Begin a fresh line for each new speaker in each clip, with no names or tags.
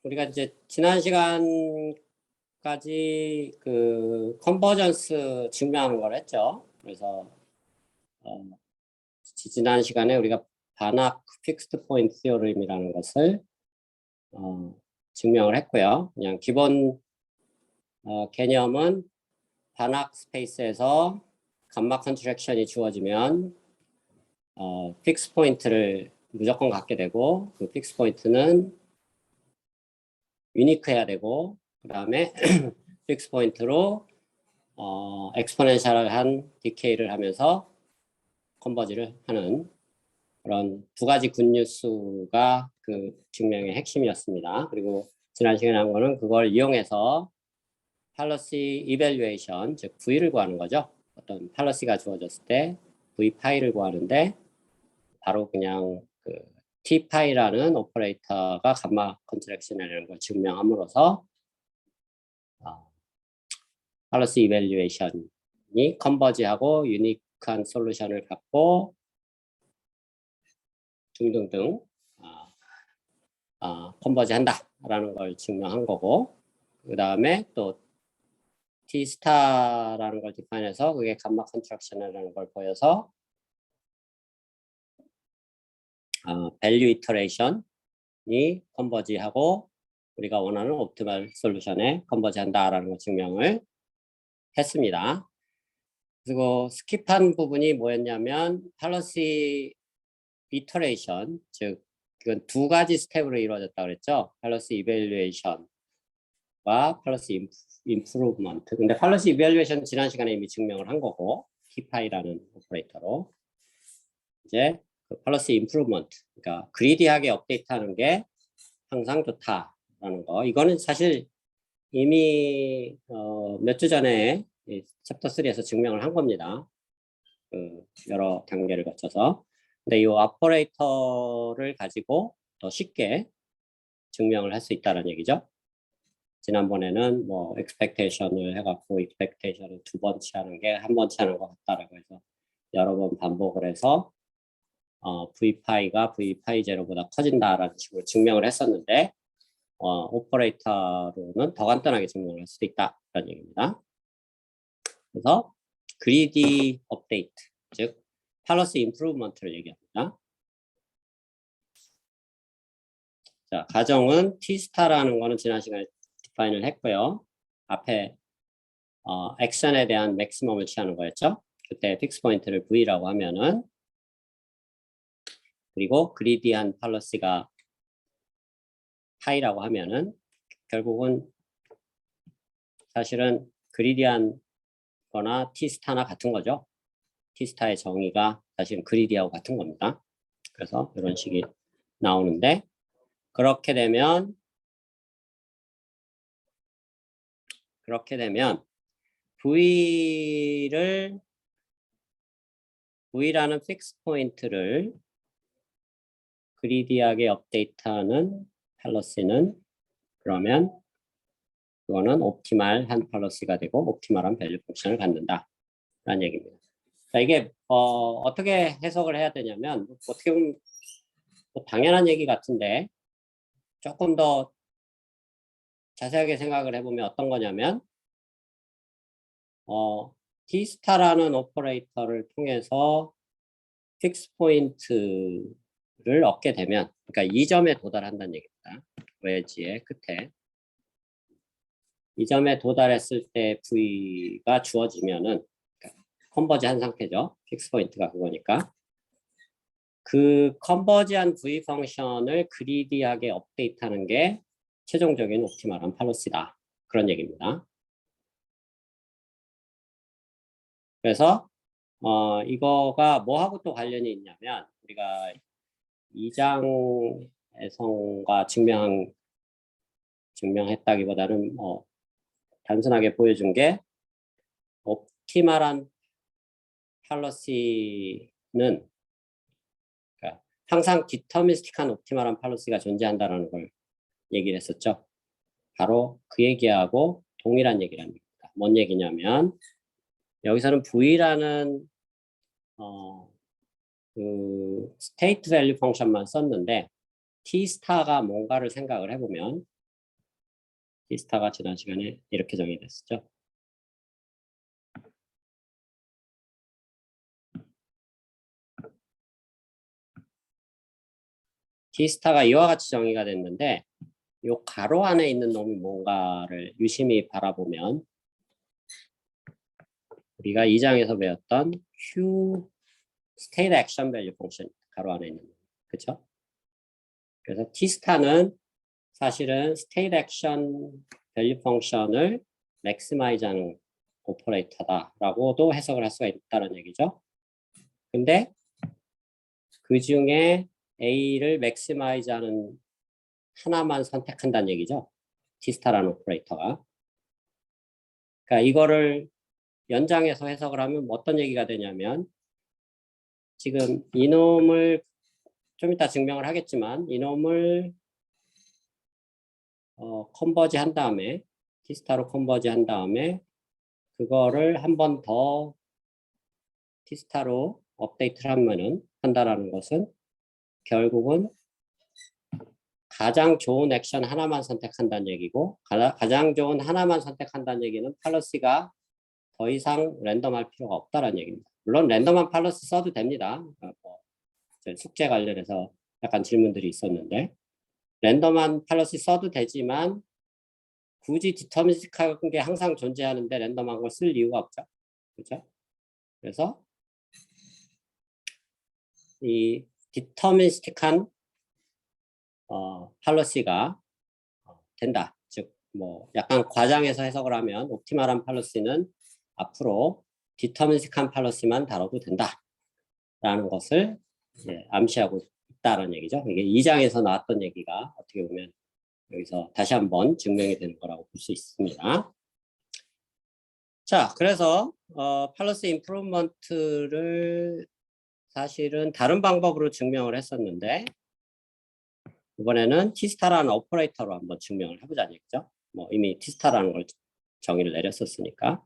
우리가 이제 지난 시간까지 그 컨버전스 증명하는 걸 했죠. 그래서 지난 시간에 우리가 반학 픽스드 포인트 티어럼이라는 것을 증명을 했고요. 그냥 기본 개념은 반학 스페이스에서 감마 컨트랙션이 주어지면 픽스 포인트를 무조건 갖게 되고, 그 픽스 포인트는 유니크해야 되고, 그 다음에 픽스 포인트로 엑스포넨셜한 디케이를 하면서 컨버지를 하는 그런 두 가지 굿뉴스가 그 증명의 핵심이었습니다. 그리고 지난 시간에 한 거는 그걸 이용해서 팔러시 이밸류에이션, 즉 V를 구하는 거죠. 어떤 팔러시가 주어졌을 때 V 파이를 구하는데, 바로 그냥 그 T 파이라는 오퍼레이터가 감마 컨트랙션이라는 걸 증명함으로써 팔러시 이밸류에이션이 컨버지하고 유니크한 솔루션을 갖고 등등등 컨버지 한다라는 걸 증명한 거고, 그 다음에 또 T 스타라는 걸 디파인해서 그게 감마 컨트랙션이라는 걸 보여서 밸류 이터레이션이 컨버지하고 우리가 원하는 옵티멀 솔루션에 컨버지한다라는 걸 증명을 했습니다. 그리고 스킵한 부분이 뭐였냐면 팔러시 이터레이션, 즉 이건 두 가지 스텝으로 이루어졌다고 그랬죠. 팔러시 이밸류에이션과 팔러시 임프루브먼트. 근데 팔러시 이밸류에이션 지난 시간에 이미 증명을 한 거고, T파이라는 오퍼레이터로 이제 그 팔러시 임프루브먼트, 그러니까 그리디하게 업데이트하는 게 항상 좋다라는 거. 이거는 사실 이미 몇 주 전에 챕터 3에서 증명을 한 겁니다. 그 여러 단계를 거쳐서. 근데 이 오퍼레이터를 가지고 더 쉽게 증명을 할 수 있다는 얘기죠. 지난번에는 뭐 expectation을 해갖고 expectation을 두 번 취하는 게 한 번 취하는 것 같다라고 해서 여러 번 반복을 해서 V파이가 V파이 제로보다 커진다라는 식으로 증명을 했었는데, 오퍼레이터로는 더 간단하게 증명을 할 수도 있다라는 얘기입니다. 그래서 그리디 업데이트, 즉 팔러시 임프루브먼트를 얘기합니다. 자, 가정은 T스타라는 거는 지난 시간에 디파인을 했고요. 앞에 액션에 대한 맥시멈을 취하는 거였죠. 그때 픽스 포인트를 V라고 하면은, 그리고 그리디한 팔러시가 파이라고 하면은, 결국은 사실은 그리디한 거나 T스타나 같은 거죠. T스타의 정의가 사실은 그리디하고 같은 겁니다. 그래서 이런 식이 나오는데, 그렇게 되면 V라는 픽스 포인트를 그리디하게 업데이트하는 팔러시는, 그러면 그거는 옵티멀한 팔러시가 되고 옵티멀한 밸류 펑션을 갖는다 라는 얘기입니다. 자, 이게 어떻게 해석을 해야 되냐면, 어떻게 보면 뭐 당연한 얘기 같은데 조금 더 자세하게 생각을 해보면 어떤 거냐면, T스타라는 오퍼레이터를 통해서 픽스 포인트를 얻게 되면, 그러니까 이 점에 도달한다는 얘기입니다. 웨지의 끝에 이 점에 도달했을 때 V가 주어지면은, 그러니까 컨버지 한 상태죠. 픽스 포인트가 그거니까 그 컨버지한 V 펑션을 그리디하게 업데이트하는 게 최종적인 옵티멀한 팔로시다, 그런 얘기입니다. 그래서 이거가 뭐하고 또 관련이 있냐면, 우리가 2장에서가 증명했다기보다는 단순하게 보여준 게, 옵티멀한 팔러시는, 그러니까 항상 디터미스틱한 옵티멀한 팔러시가 존재한다는 걸 얘기를 했었죠. 바로 그 얘기하고 동일한 얘기라는 겁니다. 뭔 얘기냐면, 여기서는 V라는 그 스테이트 밸류 펑션만 썼는데, T 스타가 뭔가를 생각을 해보면 T 스타가 지난 시간에 이렇게 정의됐었죠. T 스타가 이와 같이 정의가 됐는데 이 가로 안에 있는 놈이 뭔가를 유심히 바라보면 우리가 2장에서 배웠던 Q State Action Value Function 가로 안에 있는 놈. 그렇죠? 그래서 T 스타는 사실은 State Action Value Function을 maximize하는 오퍼레이터다라고도 해석을 할 수가 있다는 얘기죠. 근데 그 중에 A를 maximize하는 하나만 선택한다는 얘기죠. T스타라는 오퍼레이터가. 그러니까 이거를 연장해서 해석을 하면 어떤 얘기가 되냐면 지금 이놈을 좀 이따 증명을 하겠지만 이놈을 컨버지 한 다음에 T스타로 컨버지 한 다음에 그거를 한 번 더 T스타로 업데이트를 하면은 한다라는 것은 결국은 가장 좋은 액션 하나만 선택한다는 얘기고 가장 좋은 하나만 선택한다는 얘기는 팔러시가 더 이상 랜덤할 필요가 없다는 얘기입니다. 물론 랜덤한 팔러시 써도 됩니다. 숙제 관련해서 약간 질문들이 있었는데 랜덤한 팔러시 써도 되지만 굳이 디터미스틱한 게 항상 존재하는데 랜덤한 걸 쓸 이유가 없죠. 그렇죠? 그래서 이 디터미스틱한 팔러시가 된다. 즉, 뭐 약간 과장해서 해석을 하면 옵티멀한 팔러시는 앞으로 디터미스틱한 팔러시만 다뤄도 된다라는 것을 암시하고 있다는 얘기죠. 이게 2장에서 나왔던 얘기가 어떻게 보면 여기서 다시 한번 증명이 되는 거라고 볼 수 있습니다. 자, 그래서 팔러시 임프루먼트를 사실은 다른 방법으로 증명을 했었는데 이번에는 T스타라는 오퍼레이터로 한번 증명을 해보자는 얘기죠. 뭐 이미 T스타라는 걸 정의를 내렸었으니까.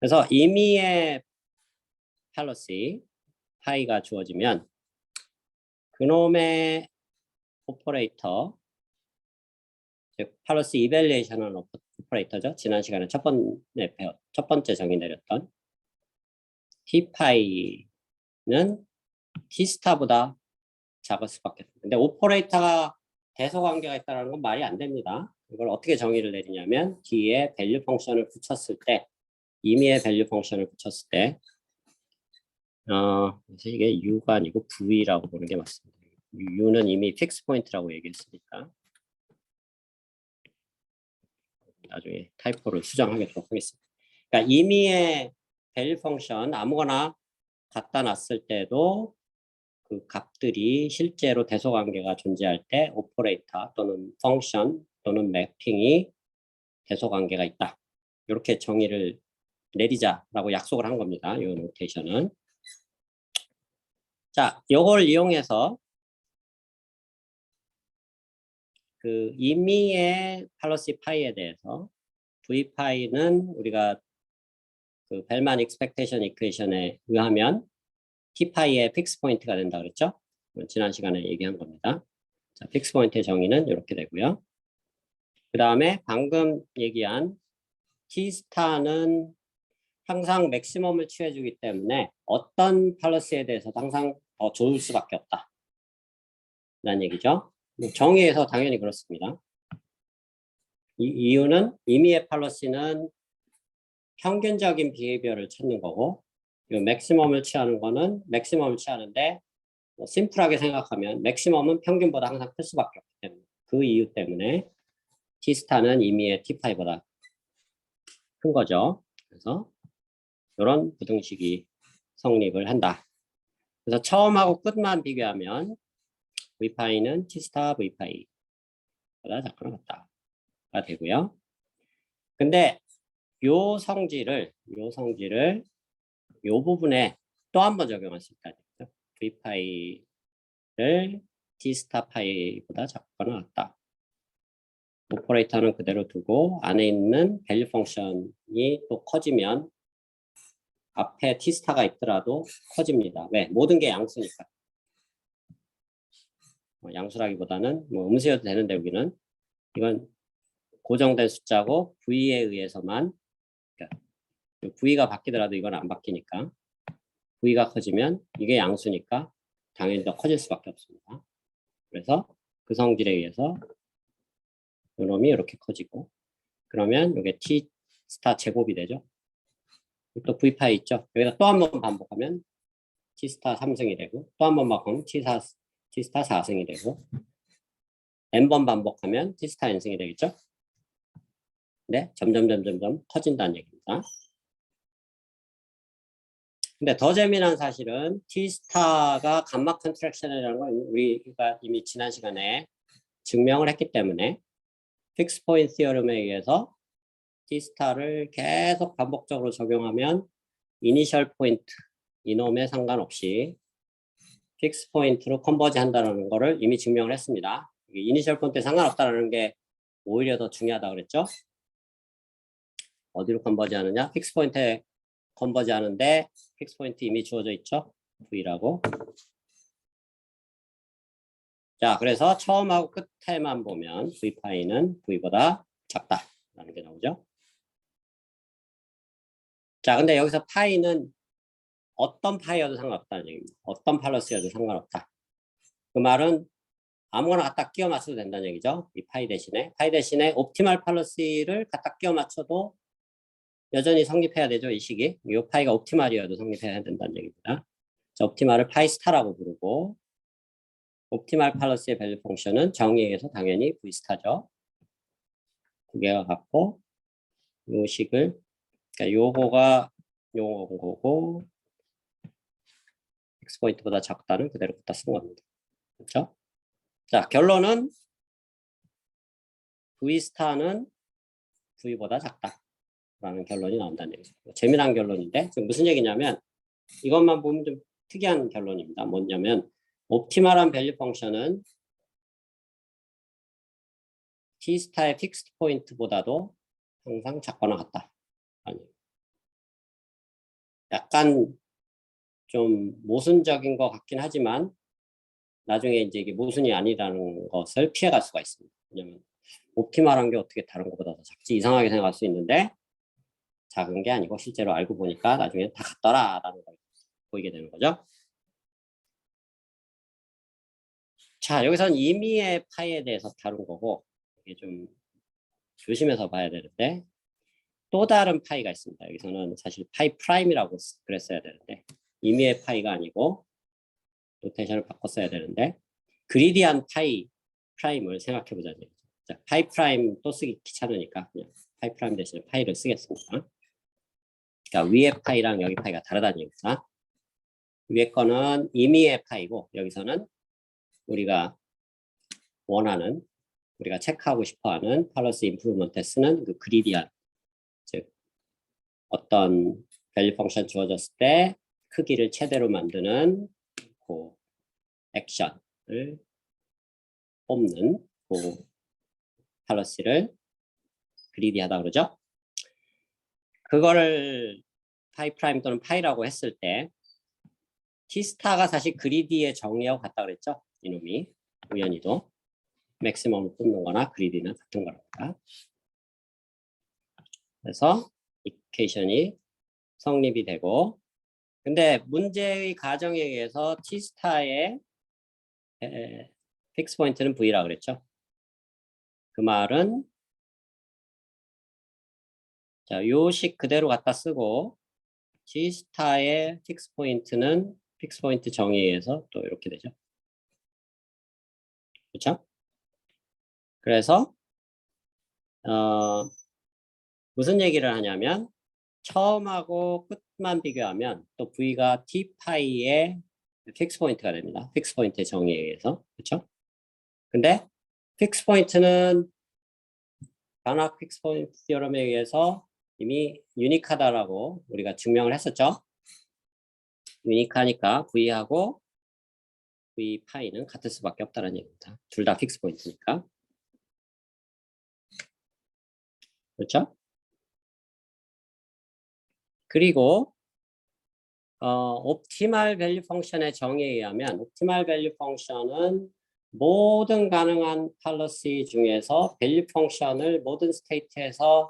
그래서 임의의 팔러시 파이가 주어지면 그놈의 오퍼레이터, 즉 팔러시 이밸리에이션은 오퍼레이터죠. 지난 시간에 첫 번째 정의 내렸던 T파이는 T스타보다 작을 수밖에 없습니다. 근데 오퍼레이터가 대소관계가 있다는 건 말이 안 됩니다. 이걸 어떻게 정의를 내리냐면 뒤에 밸류 펑션을 붙였을 때 임의의 밸류 펑션을 붙였을 때 이게 U가 아니고 V라고 보는 게 맞습니다. U는 이미 픽스 포인트라고 얘기했으니까 나중에 타이포를 수정하도록 하겠습니다. 그러니까 임의의 밸류 펑션 아무거나 갖다 놨을 때도 그 값들이 실제로 대소관계가 존재할 때 오퍼레이터 또는 펑션 또는 매핑이 대소관계가 있다. 이렇게 정의를 내리자라고 약속을 한 겁니다. 이 노테이션은. 자, 이걸 이용해서 그 임의의 팔러시 파이에 대해서 V 파이는 우리가 그 벨만 익스펙테이션 이퀘이션에 의하면 T 파이의 픽스 포인트가 된다 그랬죠? 지난 시간에 얘기한 겁니다. 자, 픽스 포인트의 정의는 이렇게 되고요. 그 다음에 방금 얘기한 T 스타는 항상 맥시멈을 취해주기 때문에 어떤 팔러시에 대해서도 항상 더 좋을 수밖에 없다. 라는 얘기죠. 정의에서 당연히 그렇습니다. 이 이유는 임의의 팔러시는 평균적인 비헤이비어를 찾는 거고 이 맥시멈을 취하는 거는 맥시멈을 취하는데 심플하게 생각하면 맥시멈은 평균보다 항상 클 수밖에 없기 때문에 그 이유 때문에 T스타는 임의의 T5보다 큰 거죠. 그래서 이런 부등식이 성립을 한다. 그래서 처음하고 끝만 비교하면 V파이는 T스타 V파이보다 작거나 같다가 되고요. 근데 요 성질을 요 부분에 또 한 번 적용할 수 있다. V파이를 T스타 파이보다 작거나 같다. 오퍼레이터는 그대로 두고 안에 있는 밸류 펑션이 또 커지면 앞에 T스타가 있더라도 커집니다. 왜? 모든 게 양수니까. 양수라기보다는 뭐 음수여도 되는데 여기는 이건 고정된 숫자고 V에 의해서만 그러니까 V가 바뀌더라도 이건 안 바뀌니까 V가 커지면 이게 양수니까 당연히 더 커질 수밖에 없습니다. 그래서 그 성질에 의해서 요놈이 이렇게 커지고 그러면 이게 T 스타 제곱이 되죠. 또 V파이 있죠. 여기다 또 한 번 반복하면 T 스타 3승이 되고 또 한 번 바꾸면 T 스타 4승이 되고 n번 반복하면 T 스타 n승이 되겠죠. 네, 점점 커진다는 얘기입니다. 근데 더 재미난 사실은 T 스타가 감마 컨트랙션이라는 걸 우리가 이미 지난 시간에 증명을 했기 때문에 픽스 포인트 티어럼에 의해서 T 스타를 계속 반복적으로 적용하면 이니셜 포인트 이놈에 상관없이 픽스 포인트로 컨버지 한다는 거를 이미 증명을 했습니다. 이니셜 포인트에 상관없다는 게 오히려 더 중요하다 그랬죠. 어디로 컨버지 하느냐? 픽스 포인트에 컨버지 하는데 픽스 포인트 이미 주어져 있죠. V라고. 자, 그래서 처음하고 끝에만 보면 V파이는 V보다 작다라는 게 나오죠. 자, 근데 여기서 파이는 어떤 파이여도 상관없다는 얘기입니다. 어떤 팔러스여도 상관없다. 그 말은 아무거나 갖다 끼워 맞춰도 된다는 얘기죠. 이 파이 대신에 옵티멀 팔러스를 갖다 끼워 맞춰도 여전히 성립해야 되죠. 이 식이. 이 파이가 옵티멀이어도 성립해야 된다는 얘기입니다. 자, 옵티멀을 파이 스타라고 부르고 옵티멀 팔러스의 밸류 펑션은 정의에 의해서 당연히 V 스타죠. 두 개가 같고 이 식을 그러니까 요거가 요거고 X 포인트보다 작다는 그대로 갖다 쓴 겁니다. 그렇죠? 자, 결론은 V 스타는 V보다 작다라는 결론이 나온다는 얘기죠. 재미난 결론인데 지금 무슨 얘기냐면 이것만 보면 좀 특이한 결론입니다. 뭐냐면 옵티멀한 밸류 펑션은 T 스타의 픽스드 포인트보다도 항상 작거나 같다. 아니, 약간 좀 모순적인 것 같긴 하지만 나중에 이제 이게 모순이 아니라는 것을 피해갈 수가 있습니다. 왜냐면 옵티멀한 게 어떻게 다른 것보다 더 작지 이상하게 생각할 수 있는데 작은 게 아니고 실제로 알고 보니까 나중에 다 같더라라는 걸 보이게 되는 거죠. 자, 여기서는 임의의 파이에 대해서 다룬 거고 이게 좀 조심해서 봐야 되는데 또 다른 파이가 있습니다. 여기서는 사실 파이 프라임이라고 그랬어야 되는데 임의의 파이가 아니고 노테이션을 바꿨어야 되는데 그리디한 파이 프라임을 생각해 보자는 얘기죠. 자, 파이 프라임 또 쓰기 귀찮으니까 그냥 파이 프라임 대신에 파이를 쓰겠습니다. 그러니까 위에 파이랑 여기 파이가 다르다는 얘기입니다. 위에 거는 임의의 파이고 여기서는 우리가 원하는 우리가 체크하고 싶어하는 팔러스 임프루먼트에 쓰는 그 그리디안 즉 어떤 밸류 펑션 주어졌을 때 크기를 최대로 만드는 그 액션을 뽑는 그 팔러스를 그리디하다 그러죠. 그거를 파이 프라임 또는 파이라고 했을 때 T 스타가 사실 그리디의 정의하고 같다 그랬죠. 이놈이 우연히도 맥시멈을 뽑는 거나 그리디는 같은 거랍니다. 그래서 이퀘이션이 성립이 되고 근데 문제의 가정에 의해서 T 스타의 픽스 포인트는 V라 그랬죠. 그 말은 자, 요식 그대로 갖다 쓰고 T 스타의 픽스 포인트는 픽스 포인트 정의에 의해서 또 이렇게 되죠. 그렇죠? 그래서 무슨 얘기를 하냐면 처음하고 끝만 비교하면 또 V가 T 파이의 픽스 포인트가 됩니다. 픽스 포인트의 정의에 의해서. 그렇죠? 근데 픽스 포인트는 반학 픽스 포인트 티어럼에 의해서 이미 유니크하다라고 우리가 증명을 했었죠. 유니크하니까 V하고 V 파이는 같을 수밖에 없다는 얘기입니다. 둘 다 픽스 포인트니까. 그렇죠? 그리고 옵티멀 밸류 펑션의 정의에 의하면 옵티멀 밸류 펑션은 모든 가능한 팔러시 중에서 밸류 펑션을 모든 스테이트에서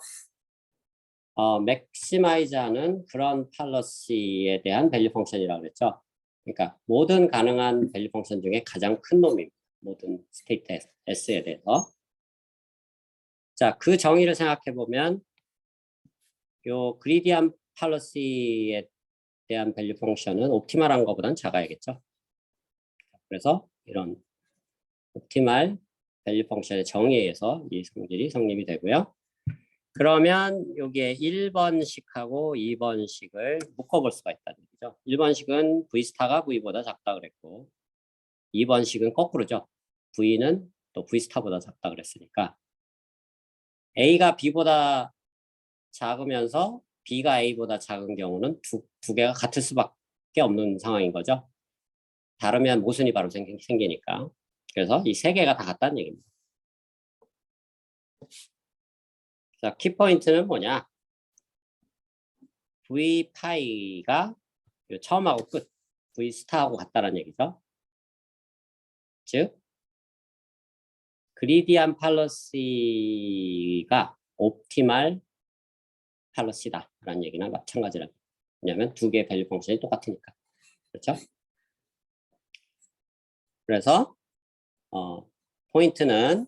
맥시마이즈하는 그런 팔러시에 대한 밸류 펑션이라고 그랬죠. 그러니까 모든 가능한 밸류 펑션 중에 가장 큰 놈입니다. 모든 스테이트 S에 대해서. 자, 그 정의를 생각해 보면 요 그리디안 팔러시에 대한 밸류 펑션은 옵티멀한 것보다는 작아야겠죠. 그래서 이런 옵티멀 밸류 펑션의 정의에 의해서 이 성질이 성립이 되고요. 그러면 여기에 1번식하고 2번식을 묶어볼 수가 있다는 얘기죠. 1번식은 V스타가 V보다 작다 그랬고 2번식은 거꾸로죠. V는 또 V스타보다 작다 그랬으니까 A가 B보다 작으면서 B가 A보다 작은 경우는 두 개가 같을 수밖에 없는 상황인 거죠. 다르면 모순이 바로 생기니까. 그래서 이 세 개가 다 같다는 얘기입니다. 자, 키포인트는 뭐냐? V 파이가 처음하고 끝, V 스타하고 같다는 얘기죠. 즉, 그리디안 팔러시가 옵티멀 팔러시다라는 얘기나 마찬가지라. 왜냐하면 두 개의 밸류 펑션이 똑같으니까. 그렇죠? 그래서 포인트는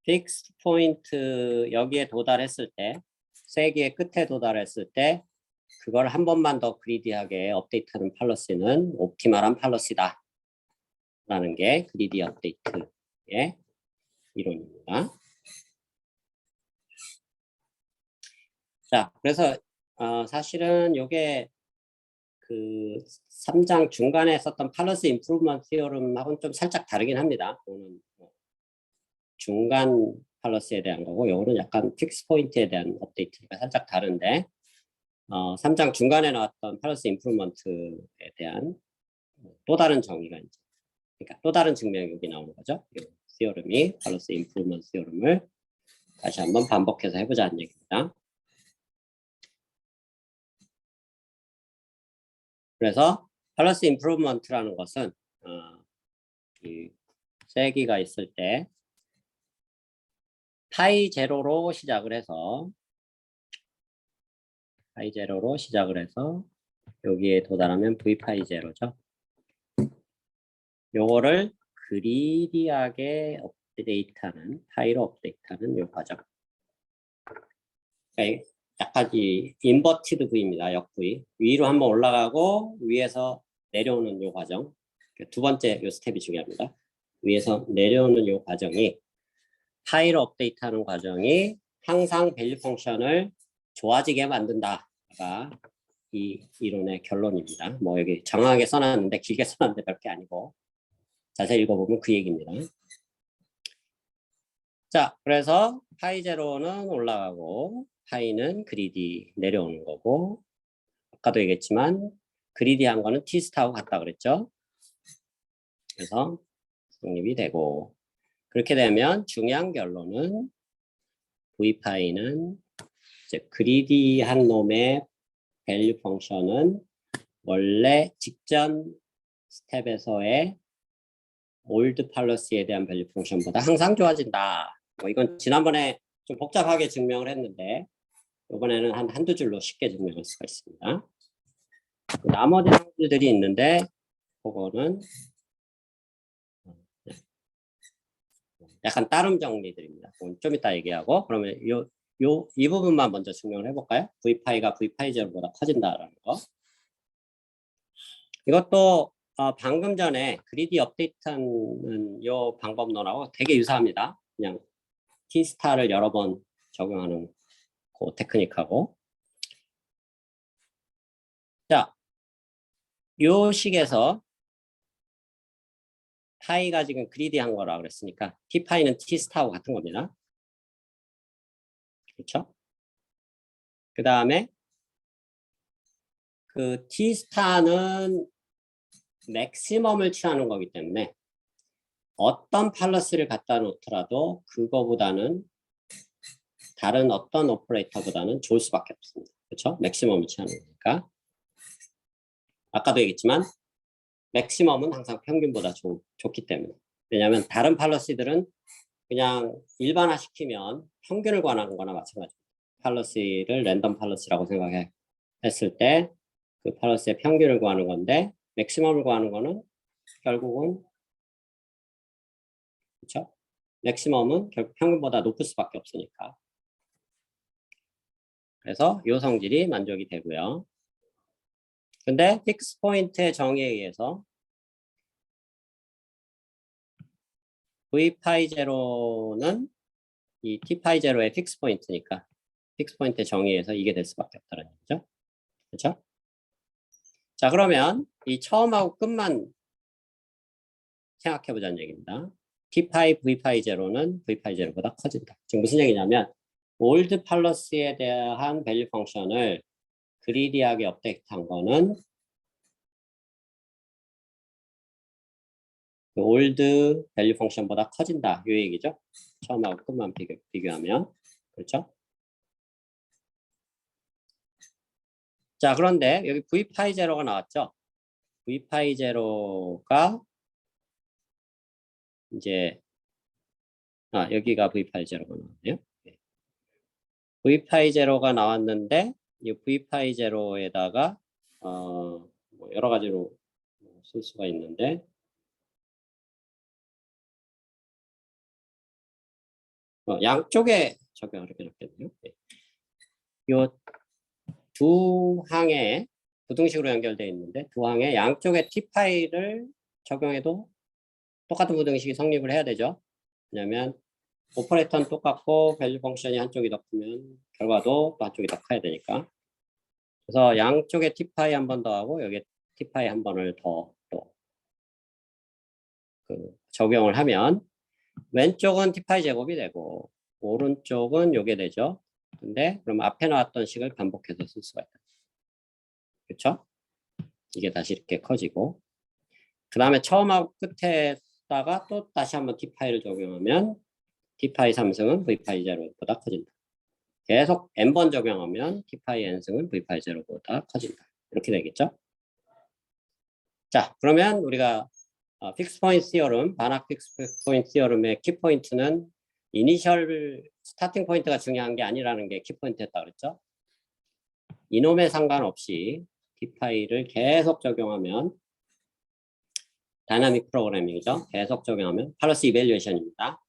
픽스 포인트 여기에 도달했을 때, 세 개의 끝에 도달했을 때 그걸 한 번만 더 그리디하게 업데이트하는 팔러시는 옵티멀한 팔러시다 라는 게 그리디 업데이트의 이론입니다. 자, 그래서 사실은 이게 그 3장 중간에 썼던 팔러시 임프루먼트 티어럼하고는 좀 살짝 다르긴 합니다. 이거는 중간 팔러시에 대한 거고 요거는 약간 픽스 포인트에 대한 업데이트가 살짝 다른데 3장 중간에 나왔던 팔러시 임프루먼트에 대한 또 다른 정의가 이제 그러니까 또 다른 증명이 여기 나오는 거죠. 이 티어럼이 팔러시 임프루먼트 티어럼을 다시 한번 반복해서 해보자는 얘기입니다. 그래서 팔러시 임프루먼트라는 것은 이 세기가 있을 때 파이 제로로 시작을 해서 여기에 도달하면 v 파이 제로죠. 요거를 그리디하게 업데이트하는 파이로 업데이트하는 요 과정. 그러니까 약간 이 인버티드 V입니다. 역 V. 위로 한번 올라가고 위에서 내려오는 요 과정. 두 번째 요 스텝이 중요합니다. 위에서 내려오는 요 과정이 파이로 업데이트하는 과정이 항상 밸류 펑션을 좋아지게 만든다가 이 이론의 결론입니다. 뭐 여기 정확하게 써놨는데 길게 써놨는데 별 게 아니고 자세히 읽어보면 그 얘기입니다. 자, 그래서 파이 제로는 올라가고 파이는 그리디 내려오는 거고 아까도 얘기했지만 그리디한 거는 T스타하고 같다 그랬죠. 그래서 성립이 되고 그렇게 되면 중요한 결론은 V파이는 이제 그리디한 놈의 밸류 펑션은 원래 직전 스텝에서의 올드 팔러시에 대한 밸류 펑션보다 항상 좋아진다. 뭐 이건 지난번에 좀 복잡하게 증명을 했는데 이번에는 한두 줄로 쉽게 증명할 수가 있습니다. 나머지 항들이 있는데 그거는 약간 따름 정리들입니다. 좀 이따 얘기하고 그러면 이 부분만 먼저 증명을 해볼까요? V파이가 V파이 제로보다 커진다라는 거. 이것도 방금 전에 그리디 업데이트하는 이 방법론하고 되게 유사합니다. 그냥 T스타를 여러 번 적용하는 그 테크닉하고. 자, 요 식에서 파이가 지금 그리디한 거라 그랬으니까 T파이는 T스타하고 같은 겁니다. 그렇죠? 그 다음에 그 T스타는 맥시멈을 취하는 거기 때문에 어떤 팔러스를 갖다 놓더라도 그거보다는 다른 어떤 오퍼레이터보다는 좋을 수밖에 없습니다. 그렇죠? 맥시멈을 취하는 거니까. 아까도 얘기했지만 맥시멈은 항상 평균보다 좋기 때문에. 왜냐하면 다른 팔러시들은 그냥 일반화시키면 평균을 관하는 거나 마찬가지입니다. 팔러시를 랜덤 팔러시라고 생각했을 때 그 팔러시의 평균을 구하는 건데 맥시멈을 구하는 거는 결국은 그렇죠? 맥시멈은 결국 평균보다 높을 수밖에 없으니까. 그래서 이 성질이 만족이 되고요. 근데 픽스 포인트의 정의에 의해서 v 파이 제로는 이 t 파이 제로의 픽스 포인트니까 픽스 포인트의 정의에서 이게 될 수밖에 없다는 얘기죠. 그렇죠? 자, 그러면 이 처음하고 끝만 생각해 보자는 얘기입니다. t 파이 v 파이 제로는 v 파이 제로보다 커진다. 지금 무슨 얘기냐면 올드 팔러시에 대한 밸류 펑션을 그리디하게 업데이트한 거는 그 올드 밸류 펑션보다 커진다. 이 얘기죠. 처음하고 끝만 비교하면. 그렇죠? 자, 그런데 여기 v 파이 제로가 나왔죠. v 파이 제로가 이제 여기가 v 파이 제로가 나왔네요. v 파이 제로가 나왔는데 이 v 파이 제로에다가 뭐 여러 가지로 쓸 수가 있는데 양쪽에 적용을 이렇게 넣겠네요. 이 두 항에 부등식으로 연결되어 있는데 두 항에 양쪽에 t 파이를 적용해도 똑같은 부등식이 성립을 해야 되죠. 왜냐하면 오퍼레이터는 똑같고 밸류 펑션이 한쪽이 더 크면 결과도 또 한쪽이 더 커야 되니까. 그래서 양쪽에 t 파이 한 번 더 하고 여기에 t 파이 한 번을 더 또 적용을 하면 왼쪽은 t 파이 제곱이 되고 오른쪽은 요게 되죠. 근데 그럼 앞에 나왔던 식을 반복해서 쓸 수가 있다. 그렇죠? 이게 다시 이렇게 커지고 그 다음에 처음하고 끝에다가 또 다시 한번 t파이를 적용하면 t파이 3승은 v파이 제로보다 커진다. 계속 n번 적용하면 t파이 n승은 v파이 제로보다 커진다. 이렇게 되겠죠? 자, 그러면 우리가 픽스 포인트 시어럼, 반학 픽스 포인트 시어럼의 키포인트는 이니셜 스타팅 포인트가 중요한 게 아니라는 게 키포인트였다 그랬죠? 이놈에 상관없이 t파이를 계속 적용하면 다이나믹 프로그래밍이죠. 계속 적용하면 팔러스 이밸류에이션입니다.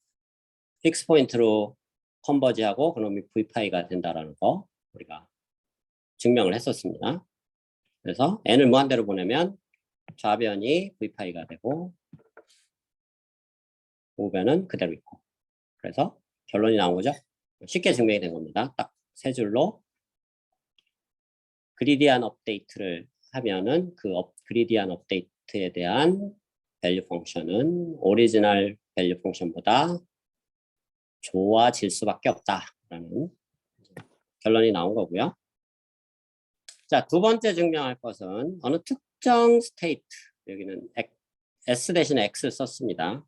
픽스 포인트로 컨버지하고 그놈이 v파이가 된다라는 거 우리가 증명을 했었습니다. 그래서 n을 무한대로 보내면 좌변이 v파이가 되고 우변은 그대로 있고 그래서 결론이 나온 거죠. 쉽게 증명이 된 겁니다. 딱 세 줄로 그리디안 업데이트를 하면은 그 그리디안 업데이트에 대한 밸류 펑션은 오리지널 밸류 펑션보다 좋아질 수밖에 없다라는 결론이 나온 거고요. 자, 두 번째 증명할 것은 어느 특정 스테이트, 여기는 S 대신에 X를 썼습니다.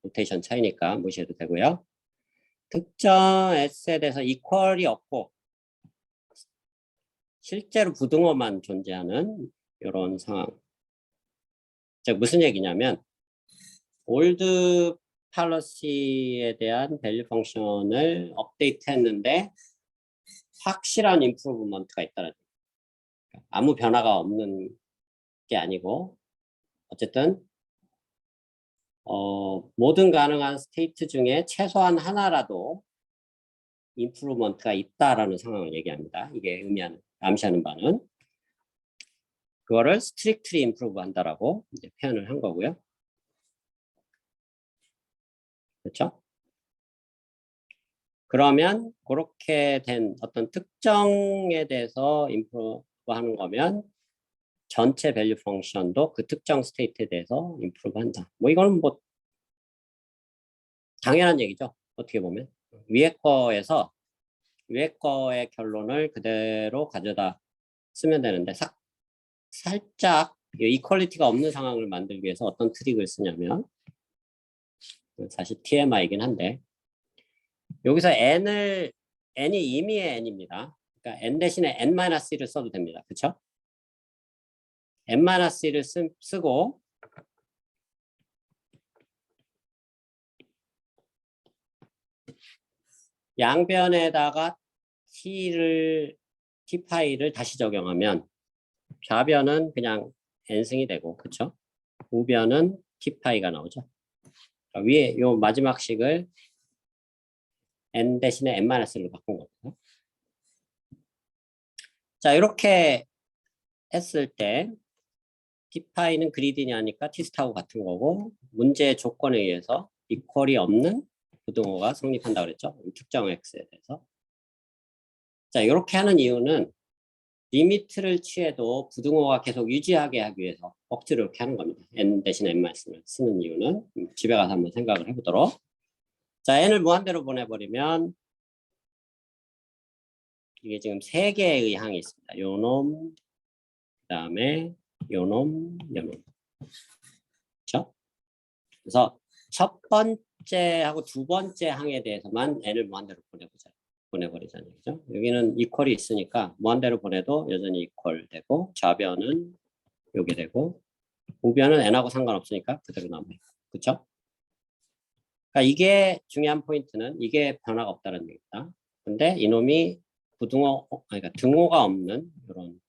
노테이션 차이니까 무시해도 되고요. 특정 S에 대해서 이퀄이 없고 실제로 부등호만 존재하는 이런 상황. 즉 무슨 얘기냐면 올드 팔러시에 대한 밸류 펑션을 업데이트했는데 확실한 임프루브먼트가 있다는 얘기예요. 아무 변화가 없는 게 아니고 어쨌든 모든 가능한 스테이트 중에 최소한 하나라도 임프루브먼트가 있다라는 상황을 얘기합니다. 이게 암시하는 바는 그거를 스트릭트리 임프루브 한다라고 이제 표현을 한 거고요. 그렇죠? 그러면 그렇게 된 어떤 특정에 대해서 임프루브 하는 거면 전체 밸류 펑션도 그 특정 스테이트에 대해서 임프루브 한다. 뭐 이거는 뭐 당연한 얘기죠. 어떻게 보면 위에 거의 결론을 그대로 가져다 쓰면 되는데 살짝 이퀄리티가 없는 상황을 만들기 위해서 어떤 트릭을 쓰냐면 사실 TMI이긴 한데 여기서 n이 임의의 n입니다. 그러니까 n 대신에 n-1을 써도 됩니다. 그렇죠? n-1을 쓰고 양변에다가 t 파이를 다시 적용하면 좌변은 그냥 n승이 되고, 그렇죠? 우변은 t 파이가 나오죠. 위에 요 마지막 식을 n 대신에 n-로 바꾼 거고요. 자, 이렇게 했을 때 t파이는 그리디냐니까 t스타하고 같은 거고, 문제 조건에 의해서 이퀄이 없는 부등호가 성립한다고 그랬죠. 특정 x에 대해서. 자, 이렇게 하는 이유는 리미트를 취해도 부등호가 계속 유지하게 하기 위해서 억지로 이렇게 하는 겁니다. n 대신 n-을 쓰는 이유는 집에 가서 한번 생각을 해보도록. 자, n을 무한대로 보내버리면 이게 지금 3개의 항이 있습니다. 요놈, 그 다음에 요놈, 요놈. 그렇죠? 그래서 첫 번째하고 두 번째 항에 대해서만 n을 무한대로 보내버리자는 얘기죠. 여기는 이퀄이 있으니까 무한대로 보내도 여전히 이퀄 되고, 좌변은 요게 되고, 우변은 n하고 상관없으니까 그대로 남아요. 그렇죠? 그러니까 이게 중요한 포인트는 이게 변화가 없다는 얘기입니다. 근데 이놈이 그러니까 등호가 없는 이런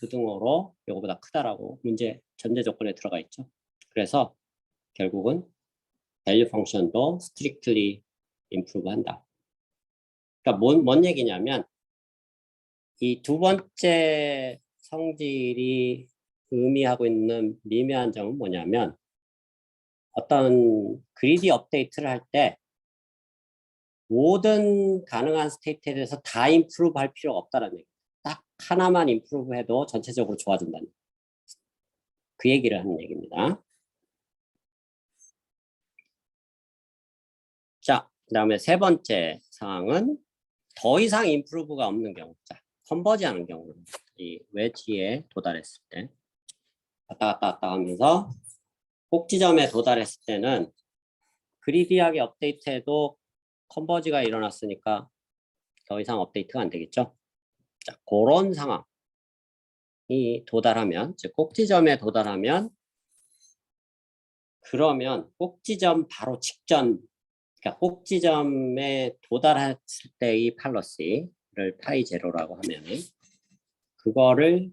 부등호로 이거보다 크다라고 문제 전제 조건에 들어가 있죠. 그래서 결국은 밸류 펑션도 strictly improve 한다. 그러니까 뭔 얘기냐면 이 두 번째 성질이 의미하고 있는 미묘한 점은 뭐냐면 어떤 그리디 업데이트를 할 때 모든 가능한 스테이트에 대해서 다 임프루브 할 필요가 없다는 얘기예요. 딱 하나만 임프루브 해도 전체적으로 좋아진다는 그 얘기를 하는 얘기입니다. 자, 그 다음에 세 번째 사항은 더 이상 임프루브가 없는 경우. 자, 컨버지 하는 경우는 이 웨지에 도달했을 때 왔다 갔다 하면서 꼭지점에 도달했을 때는 그리디하게 업데이트해도 컨버지가 일어났으니까 더 이상 업데이트가 안 되겠죠. 자, 그런 상황이 도달하면, 즉 꼭지점에 도달하면, 그러면 꼭지점 바로 직전, 그러니까 꼭지점에 도달했을 때의 팔러시를 파이 제로라고 하면은 그거를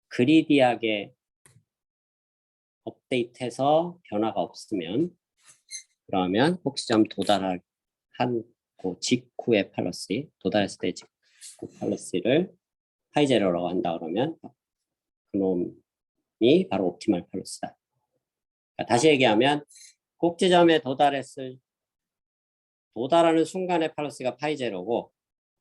그리디하게 업데이트해서 변화가 없으면, 그러면 꼭지점 도달한 그 직후의 팔러시, 도달했을 때 직후 팔러시를 파이 제로라고 한다 그러면 그놈이 바로 옵티멀 팔러시다. 그러니까 다시 얘기하면 꼭지점에 도달하는 순간의 팔러시가 파이 제로고,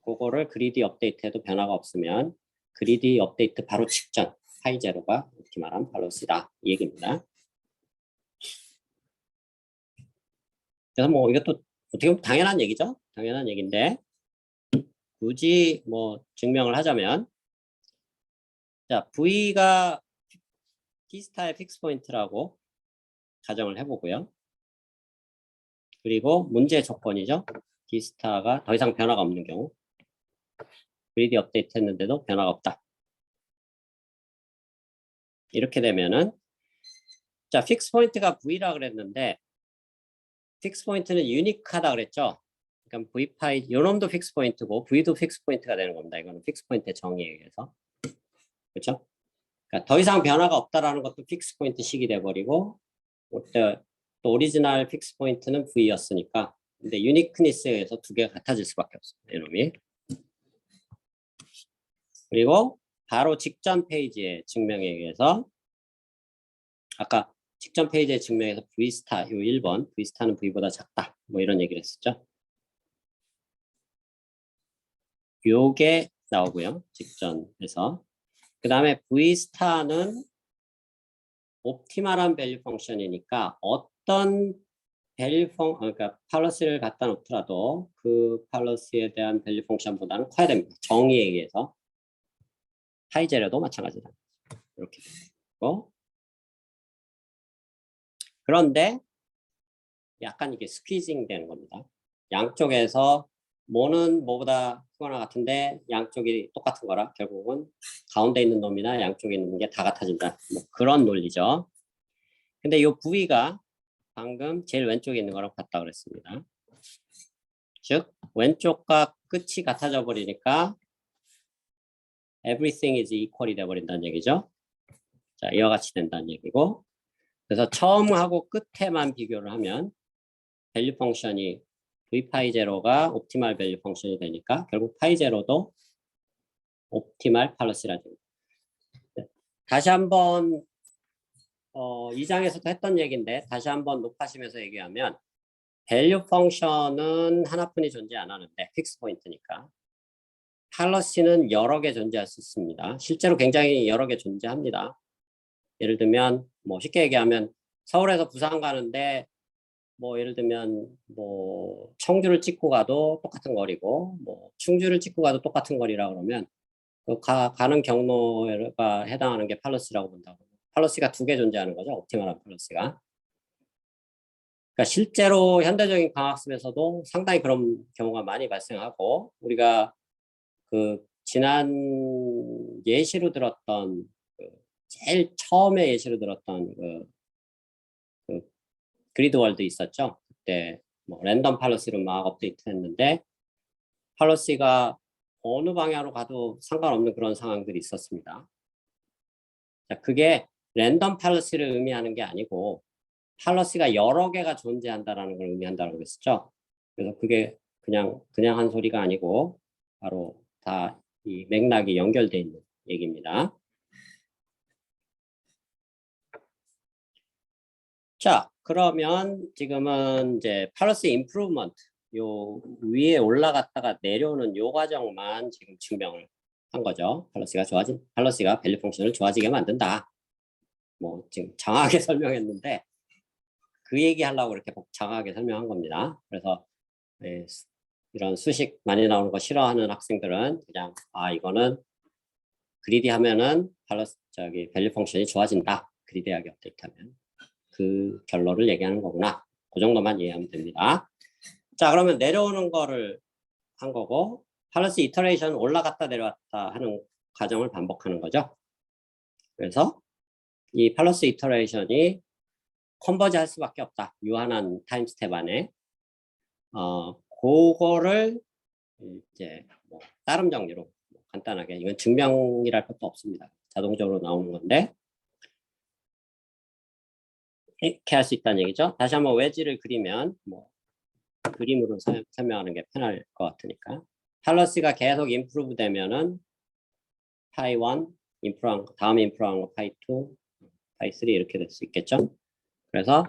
그거를 그리디 업데이트해도 변화가 없으면 그리디 업데이트 바로 직전 파이 제로가 옵티멀한 팔러시다, 이 얘기입니다. 그래서 뭐 이것도 어떻게 보면 당연한 얘기죠. 당연한 얘기인데 굳이 뭐 증명을 하자면, 자, V가 D스타의 픽스 포인트라고 가정을 해보고요. 그리고 문제 조건이죠. D스타가 더 이상 변화가 없는 경우, 그리디 업데이트 했는데도 변화가 없다. 이렇게 되면은, 자, 픽스 포인트가 V라 그랬는데 픽스 포인트는 유니크하다 그랬죠. 그러니까 V 파이, 요놈도 픽스 포인트고 V도 픽스 포인트가 되는 겁니다. 이거는 픽스 포인트의 정의에 의해서. 그렇죠? 그러니까 더 이상 변화가 없다라는 것도 픽스 포인트 식이 돼버리고, 또 오리지널 픽스 포인트는 V였으니까, 근데 유니크니스에 의해서 두 개가 같아질 수밖에 없습니다. 이놈이. 그리고 바로 직전 페이지의 증명에 의해서, 아까 직전 페이지의 증명에서 V스타, 요 1번, V스타는 V보다 작다, 뭐 이런 얘기를 했었죠. 요게 나오고요. 직전에서. 그 다음에 V스타는 옵티멀한 밸류 펑션이니까 어떤 그러니까 팔러시를 갖다 놓더라도 그 팔러시에 대한 밸류 펑션보다는 커야 됩니다. 정의에 의해서. 파이제로도 마찬가지다. 이렇게 되고. 그런데 약간 이게 스퀴징 되는 겁니다. 양쪽에서 뭐는 뭐보다 크거나 같은데 양쪽이 똑같은 거라 결국은 가운데 있는 놈이나 양쪽에 있는 게 다 같아진다. 뭐 그런 논리죠. 근데 이 부위가 방금 제일 왼쪽에 있는 거랑 같다 그랬습니다. 즉 왼쪽과 끝이 같아져 버리니까 everything is equal이 돼 버린다는 얘기죠. 자, 이와 같이 된다는 얘기고, 그래서 처음하고 끝에만 비교를 하면 밸류 펑션이 v 파이 제로가 옵티멀 밸류 펑션이 되니까 결국 파이 제로도 옵티멀 팔러시라 됩니다. 다시 한번 2장에서도 했던 얘기인데 다시 한번 높아지면서 얘기하면 밸류 펑션은 하나뿐이 존재 안 하는데 픽스 포인트니까 팔러시는 여러 개 존재할 수 있습니다. 실제로 굉장히 여러 개 존재합니다. 예를 들면 뭐 쉽게 얘기하면 서울에서 부산 가는데 뭐 예를 들면 뭐 청주를 찍고 가도 똑같은 거리고 뭐 충주를 찍고 가도 똑같은 거리라 그러면 그 가는 경로가 해당하는 게 팔러시라고 본다고. 팔러시가 두 개 존재하는 거죠. 옵티멀한 팔러시가. 그러니까 실제로 현대적인 강학습에서도 상당히 그런 경우가 많이 발생하고 우리가 그 지난 예시로 들었던 제일 처음에 예시로 들었던 그 그리드 월드 있었죠. 그때 뭐 랜덤 팔러시로 막 업데이트했는데 팔러시가 어느 방향으로 가도 상관없는 그런 상황들이 있었습니다. 자, 그게 랜덤 팔러시를 의미하는 게 아니고 팔러시가 여러 개가 존재한다라는 걸 의미한다고 그랬었죠. 그래서 그게 그냥 한 소리가 아니고 바로 다 이 맥락이 연결되어 있는 얘기입니다. 자, 그러면 지금은 이제 팔러시 임프루먼트 요 위에 올라갔다가 내려오는 요 과정만 지금 증명을 한 거죠. 팔러시가 밸류 펑션을 좋아지게 만든다. 뭐 지금 장하게 설명했는데 그 얘기 하려고 이렇게 장하게 설명한 겁니다. 그래서 이런 수식 많이 나오는 거 싫어하는 학생들은 그냥 이거는 그리디 하면은 밸류 펑션이 좋아진다. 그리디하게 업데이트하면 그 결론을 얘기하는 거구나. 그 정도만 이해하면 됩니다. 자, 그러면 내려오는 거를 한 거고 팔러시 이터레이션 올라갔다 내려왔다 하는 과정을 반복하는 거죠. 그래서 이 팔러시 이터레이션이 컨버지 할 수밖에 없다. 유한한 타임 스텝 안에 그거를 이제 뭐 따름 정리로 간단하게 이건 증명이랄 것도 없습니다. 자동적으로 나오는 건데 이렇게 할 수 있다는 얘기죠. 다시 한번 웨지를 그리면 뭐 그림으로 설명하는 게 편할 것 같으니까 팔러시가 계속 임프루브 되면은 파이 1 임프루한 다음에 임프루한 거 파이 2 파이 3 이렇게 될 수 있겠죠. 그래서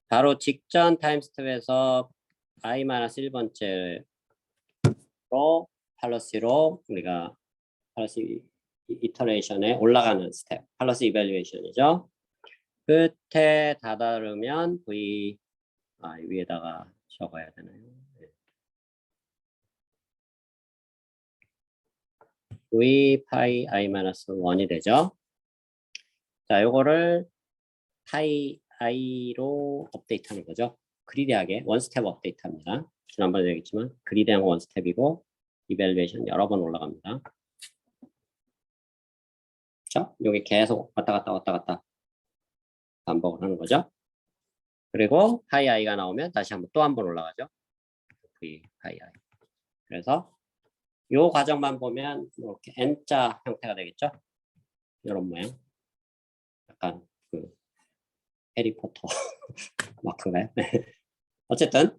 바로 직전 타임 스텝에서 i-1번째로 팔러시로 우리가 팔러시 이터레이션에 올라가는 스텝 팔러시 이밸류에이션이죠. 끝에 다다르면 v 위에다가 적어야 되나요? v 파이 i-1이 되죠. 자, 요거를 파이 i로 업데이트하는 거죠. 그리디하게 원스텝 업데이트합니다. 지난번에 얘기했지만 그리디한 원스텝이고 이밸류에이션 여러 번 올라갑니다. 그렇죠? 여기 계속 왔다 갔다 반복을 하는 거죠. 그리고 파이 i가 나오면 다시 한번 또 한 번 올라가죠. v 파이 i. 그래서 요 과정만 보면 이렇게 N자 형태가 되겠죠. 이런 모양. 약간 그 해리포터 마크인가요? 어쨌든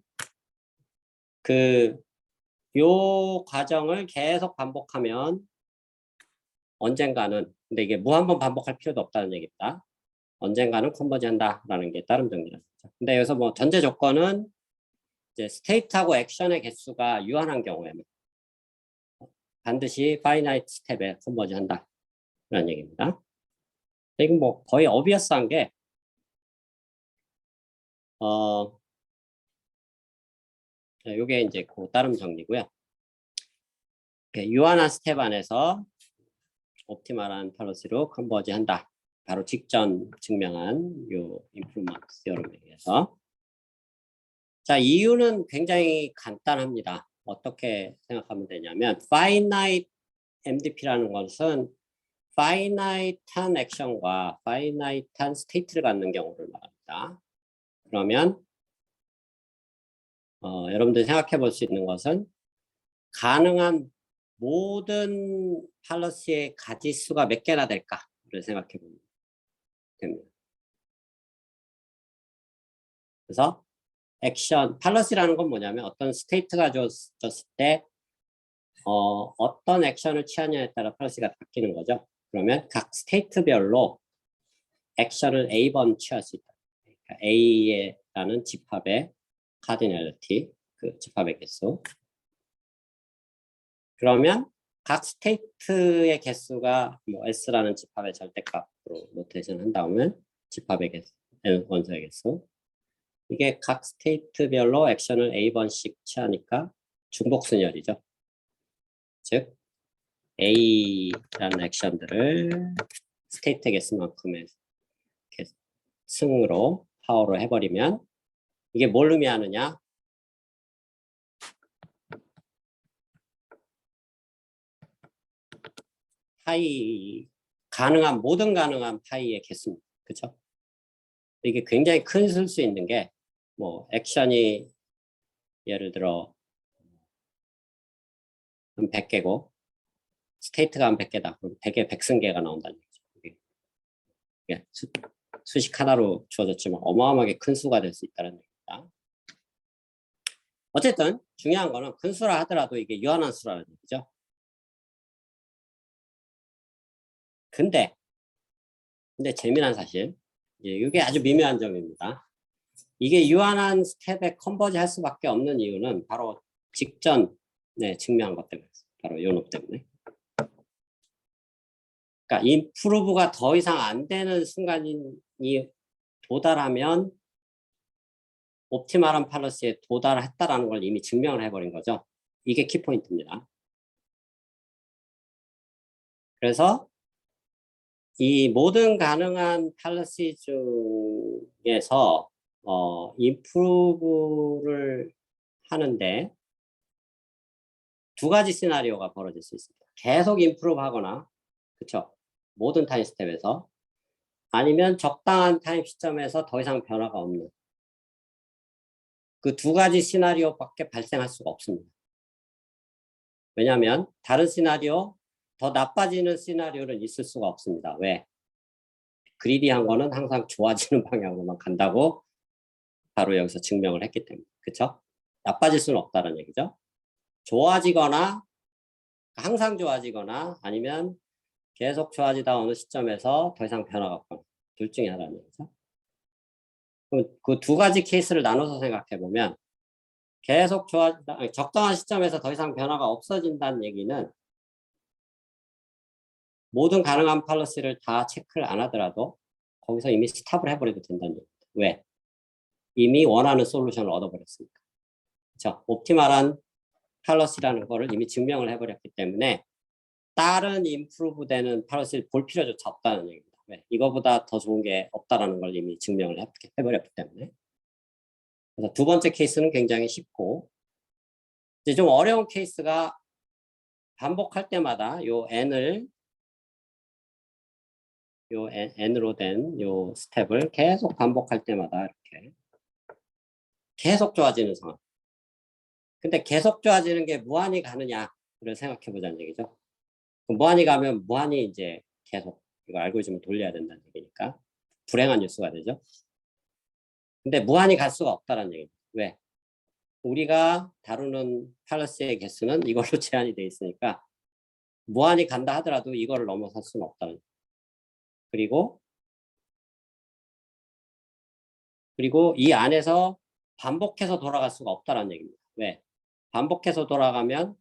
요 과정을 계속 반복하면 언젠가는 근데 이게 무한번 반복할 필요도 없다는 얘기입니다. 언젠가는 컨버지한다라는 게 다른 정리랍니다. 근데 여기서 뭐 전제 조건은 이제 스테이트하고 액션의 개수가 유한한 경우에는 반드시 파이나이트 스텝에 컨버지한다라는 얘기입니다. 이건 뭐 거의 어비어스한 게 요게 이제 그 다른 정리고요. 유한한 스텝 안에서 옵티멀한 팔러시로 컨버지한다. 바로 직전 증명한 요 임프루먼트 시어럼에 의해서. 자, 이유는 굉장히 간단합니다. 어떻게 생각하면 되냐면 finite MDP라는 것은 finite한 액션과 finite한 스테이트를 갖는 경우를 말합니다. 그러면 여러분들이 생각해 볼 수 있는 것은 가능한 모든 팔러시의 가지수가 몇 개나 될까를 생각해 보면 됩니다. 그래서 액션, 팔러시라는 건 뭐냐면 어떤 스테이트가 줬을 때 어떤 액션을 취하냐에 따라 팔러시가 바뀌는 거죠. 그러면 각 스테이트별로 액션을 A번 취할 수 있다. 그러니까 A라는 집합의 카디널리티, 그 집합의 개수. 그러면 각 스테이트의 개수가 뭐 S라는 집합의 절대값으로 노테이션 한 다음에 집합의 개수, 원소의 개수. 이게 각 스테이트별로 액션을 A번씩 취하니까 중복순열이죠. 즉 A라는 액션들을 스테이트 개수만큼의 승으로 파워로 해버리면 이게 뭘 의미하느냐? 파이 모든 가능한 파이의 개수입니다. 그렇죠? 이게 굉장히 큰 쓸 수 있는 게 뭐 액션이 예를 들어 한 100개고 스테이트가 한 100개다. 그럼 100개 100승계가 나온다는 거죠. 이게 수식 하나로 주어졌지만 어마어마하게 큰 수가 될 수 있다는 얘기입니다. 어쨌든 중요한 거는 큰 수라 하더라도 이게 유한한 수라는 얘기죠. 근데 재미난 사실, 이게 아주 미묘한 점입니다. 이게 유한한 스텝에 컨버지 할 수밖에 없는 이유는 바로 직전에 증명한 것 때문에, 바로 요 놈 때문에. 그러니까 임프루브가 더 이상 안 되는 순간이 도달하면 옵티멀한 팔러시에 도달했다라는 걸 이미 증명을 해버린 거죠. 이게 키포인트입니다. 그래서 이 모든 가능한 팔러시 중에서 임프루브를 하는데 두 가지 시나리오가 벌어질 수 있습니다. 계속 임프루브 하거나, 그쵸? 모든 타임 스텝에서, 아니면 적당한 타임 시점에서 더 이상 변화가 없는 그 두 가지 시나리오밖에 발생할 수가 없습니다. 왜냐하면 다른 시나리오, 더 나빠지는 시나리오는 있을 수가 없습니다. 왜? 그리디한 거는 항상 좋아지는 방향으로만 간다고 바로 여기서 증명을 했기 때문에. 그쵸? 나빠질 수는 없다는 얘기죠. 좋아지거나, 항상 좋아지거나, 아니면 계속 좋아지다 어느 시점에서 더 이상 변화가 없거나, 둘 중에 하나는 얘기죠. 그럼 그 두 가지 케이스를 나눠서 생각해 보면 계속 적당한 시점에서 더 이상 변화가 없어진다는 얘기는 모든 가능한 팔러시를 다 체크를 안 하더라도 거기서 이미 스탑을 해버려도 된다는 얘기입니다. 왜? 이미 원하는 솔루션을 얻어버렸으니까. 그렇죠? 옵티멀한 팔러시라는 거를 이미 증명을 해버렸기 때문에 다른 임프루브 되는 팔러시를 볼 필요조차 없다는 얘기입니다. 왜? 이거보다 더 좋은 게 없다라는 걸 이미 증명을 해버렸기 때문에. 그래서 두 번째 케이스는 굉장히 쉽고, 이제 좀 어려운 케이스가 반복할 때마다 요 n으로 된 요 스텝을 계속 반복할 때마다 이렇게 계속 좋아지는 상황. 근데 계속 좋아지는 게 무한히 가느냐를 생각해 보자는 얘기죠. 무한히 가면 무한히 이제 계속 이거 알고리즘을 돌려야 된다는 얘기니까 불행한 뉴스가 되죠. 근데 무한히 갈 수가 없다는 얘기죠. 왜? 우리가 다루는 팔러시의 개수는 이걸로 제한이 돼 있으니까 무한히 간다 하더라도 이거를 넘어설 수는 없다는 얘기죠. 그리고 이 안에서 반복해서 돌아갈 수가 없다는 얘기입니다. 왜? 반복해서 돌아가면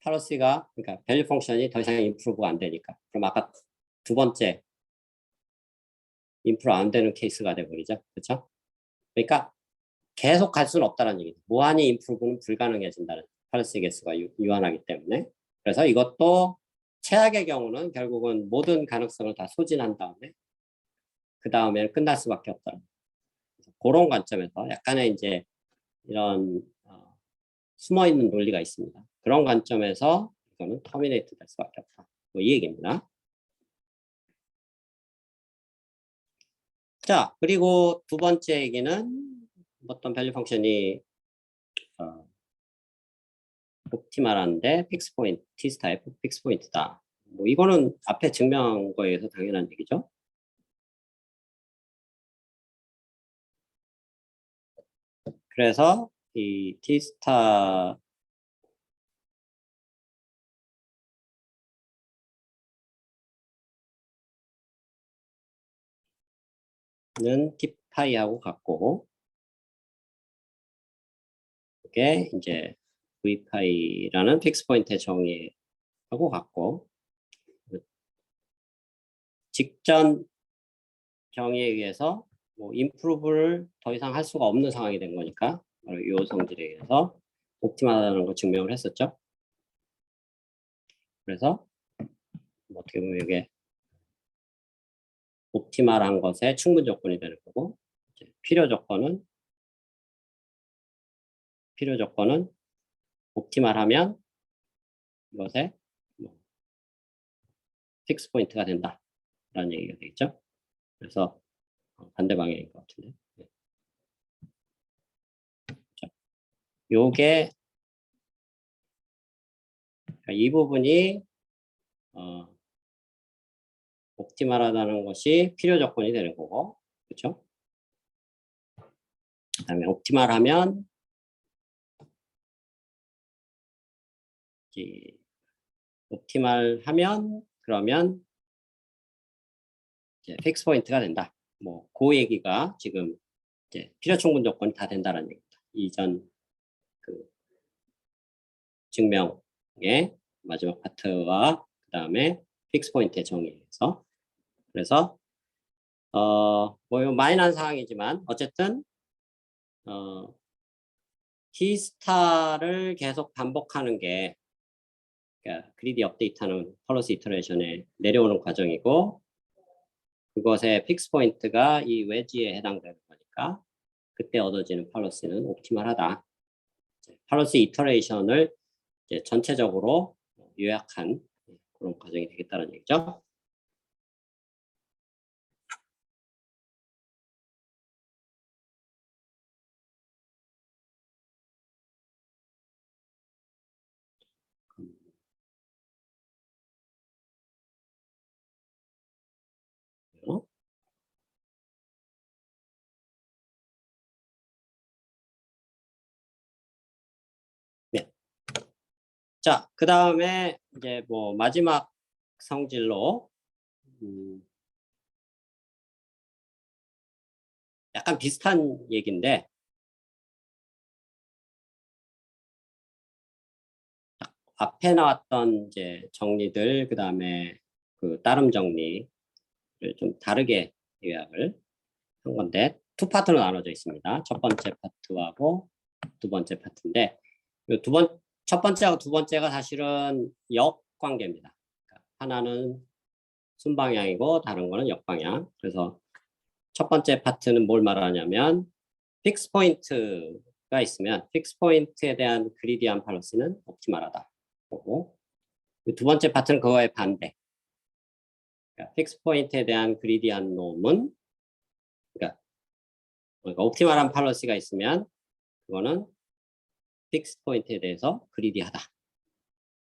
팔러시가, 그러니까 밸류 펑션이 더 이상 임프루브가 안 되니까. 그럼 아까 두 번째 임프루 안 되는 케이스가 돼버리죠. 그렇죠? 그러니까 계속 갈 수는 없다는 얘기죠. 무한히 임프루브는 불가능해진다는, 팔러시 개수가 유한하기 때문에. 그래서 이것도 최악의 경우는 결국은 모든 가능성을 다 소진한 다음에 그 다음에는 끝날 수밖에 없다는. 그런 관점에서 약간의 이제 이런 숨어있는 논리가 있습니다. 그런 관점에서 이거는 터미네이트 될 수밖에 없다. 뭐 이 얘기입니다. 자, 그리고 두 번째 얘기는 어떤 밸류 펑션이 옵티말한데 픽스 포인트, T 스타의 픽스 포인트다. 뭐 이거는 앞에 증명한 거에 의해서 당연한 얘기죠. 그래서 이 T 스타 는 T파이하고 같고, 이게 이제 V파이라는 픽스 포인트의 정의하고 같고, 직전 정의에 의해서 뭐 임프루브를 더 이상 할 수가 없는 상황이 된 거니까 이 성질에 의해서 옵티멀하다는 걸 증명을 했었죠. 그래서 뭐 어떻게 보면 이게 옵티멀한 것의 충분 조건이 되는 거고, 이제 필요 조건은 옵티멀하면 이것의 뭐 픽스 포인트가 된다라는 얘기가 되겠죠. 그래서 반대 방향인 것 같은데. 네. 자, 요게 이 부분이 옵티멀하다는 것이 필요 조건이 되는 거고, 그렇죠? 그다음에 옵티멀하면 옵티멀하면 그러면 이제 픽스 포인트가 된다. 뭐 그 얘기가 지금 이제 필요 충분 조건이 다 된다는 얘기입니다. 이전 그 증명의 마지막 파트와 그다음에 픽스 포인트의 정의에서. 그래서 뭐 마이너한 사항이지만 어쨌든 T스타를 계속 반복하는 게 그러니까 그리디 업데이트하는 폴리시 이터레이션에 내려오는 과정이고, 그것의 픽스 포인트가 이 웨지에 해당되는 거니까 그때 얻어지는 폴리시는 옵티멀하다. 폴리시 이터레이션을 이제 전체적으로 요약한 그런 과정이 되겠다는 얘기죠. 네. 자, 그 다음에 이제 뭐 마지막 성질로 약간 비슷한 얘기인데, 앞에 나왔던 이제 정리들, 그 다음에 그 따름 정리를 좀 다르게 요약을 한 건데, 두 파트로 나눠져 있습니다. 첫 번째 파트하고 두 번째 파트인데, 첫 번째하고 두 번째가 사실은 역관계입니다. 그러니까 하나는 순방향이고 다른 거는 역방향. 그래서 첫 번째 파트는 뭘 말하냐면 픽스 포인트가 있으면 픽스 포인트에 대한 그리디한 폴리시는 옵티멀하다. 보고 두 번째 파트는 그거의 반대. 그러니까 픽스 포인트에 대한 그리디한 놈은 그러니까 옵티멀한 폴리시가 있으면 그거는 픽스 포인트에 대해서 그리디하다.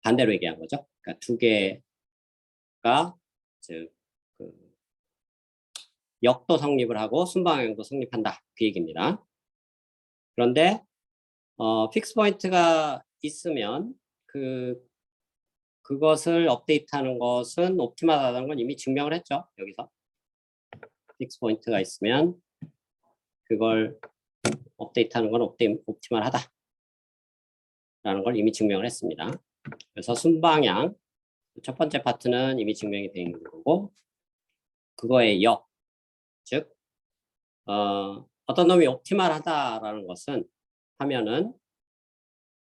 반대로 얘기한 거죠. 그러니까 두 개가 즉 그 역도 성립을 하고 순방향도 성립한다. 그 얘기입니다. 그런데 픽스 포인트가 있으면 그것을 업데이트하는 것은 옵티멀하다는 건 이미 증명을 했죠. 여기서 픽스 포인트가 있으면 그걸 업데이트하는 건 옵티멀하다 라는 걸 이미 증명을 했습니다. 그래서 순방향 첫 번째 파트는 이미 증명이 되어 있는 거고, 그거의 역, 즉 어떤 놈이 옵티멀하다라는 것은 하면은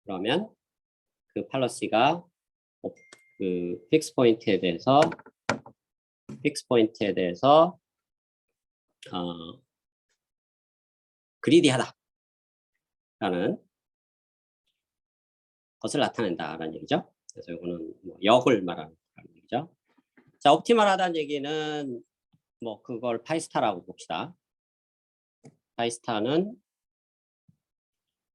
그러면 그 폴리시가 그 픽스 포인트에 대해서 그리디하다라는 것을 나타낸다라는 얘기죠. 그래서 이거는 뭐 역을 말하는 얘기죠. 자, 옵티멀하다는 얘기는 뭐 그걸 파이스타라고 봅시다. 파이스타는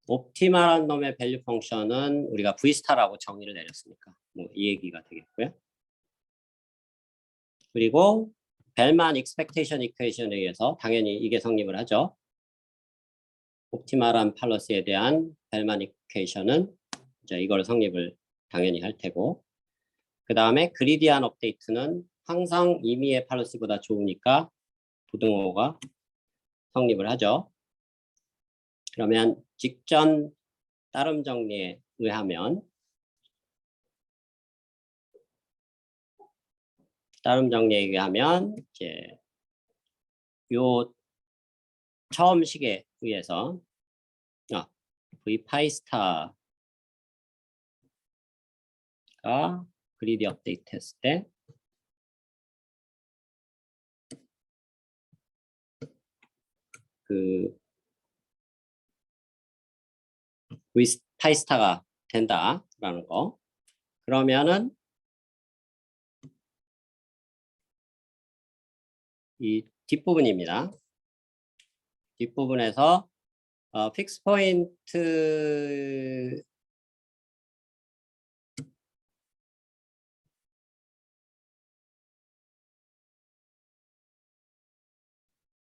옵티멀한 놈의 밸류 펑션은 우리가 V스타라고 정의를 내렸으니까 뭐 이 얘기가 되겠고요. 그리고 벨만 익스펙테이션 이퀘이션에 의해서 당연히 이게 성립을 하죠. 옵티멀한 팔러시에 대한 벨만 이퀘이션은 이제 이걸 성립을 당연히 할 테고, 그 다음에 그리디한 업데이트는 항상 임의의 팔러시보다 좋으니까 부등호가 성립을 하죠. 그러면 직전 따름 정리에 의하면 이제 요 처음 식에 의해서 V 파이 스타가 그리디 업데이트 했을 때 그 V 파이 스타가 된다라는 거. 그러면은 이 뒷부분입니다. 뒷부분에서 픽스 포인트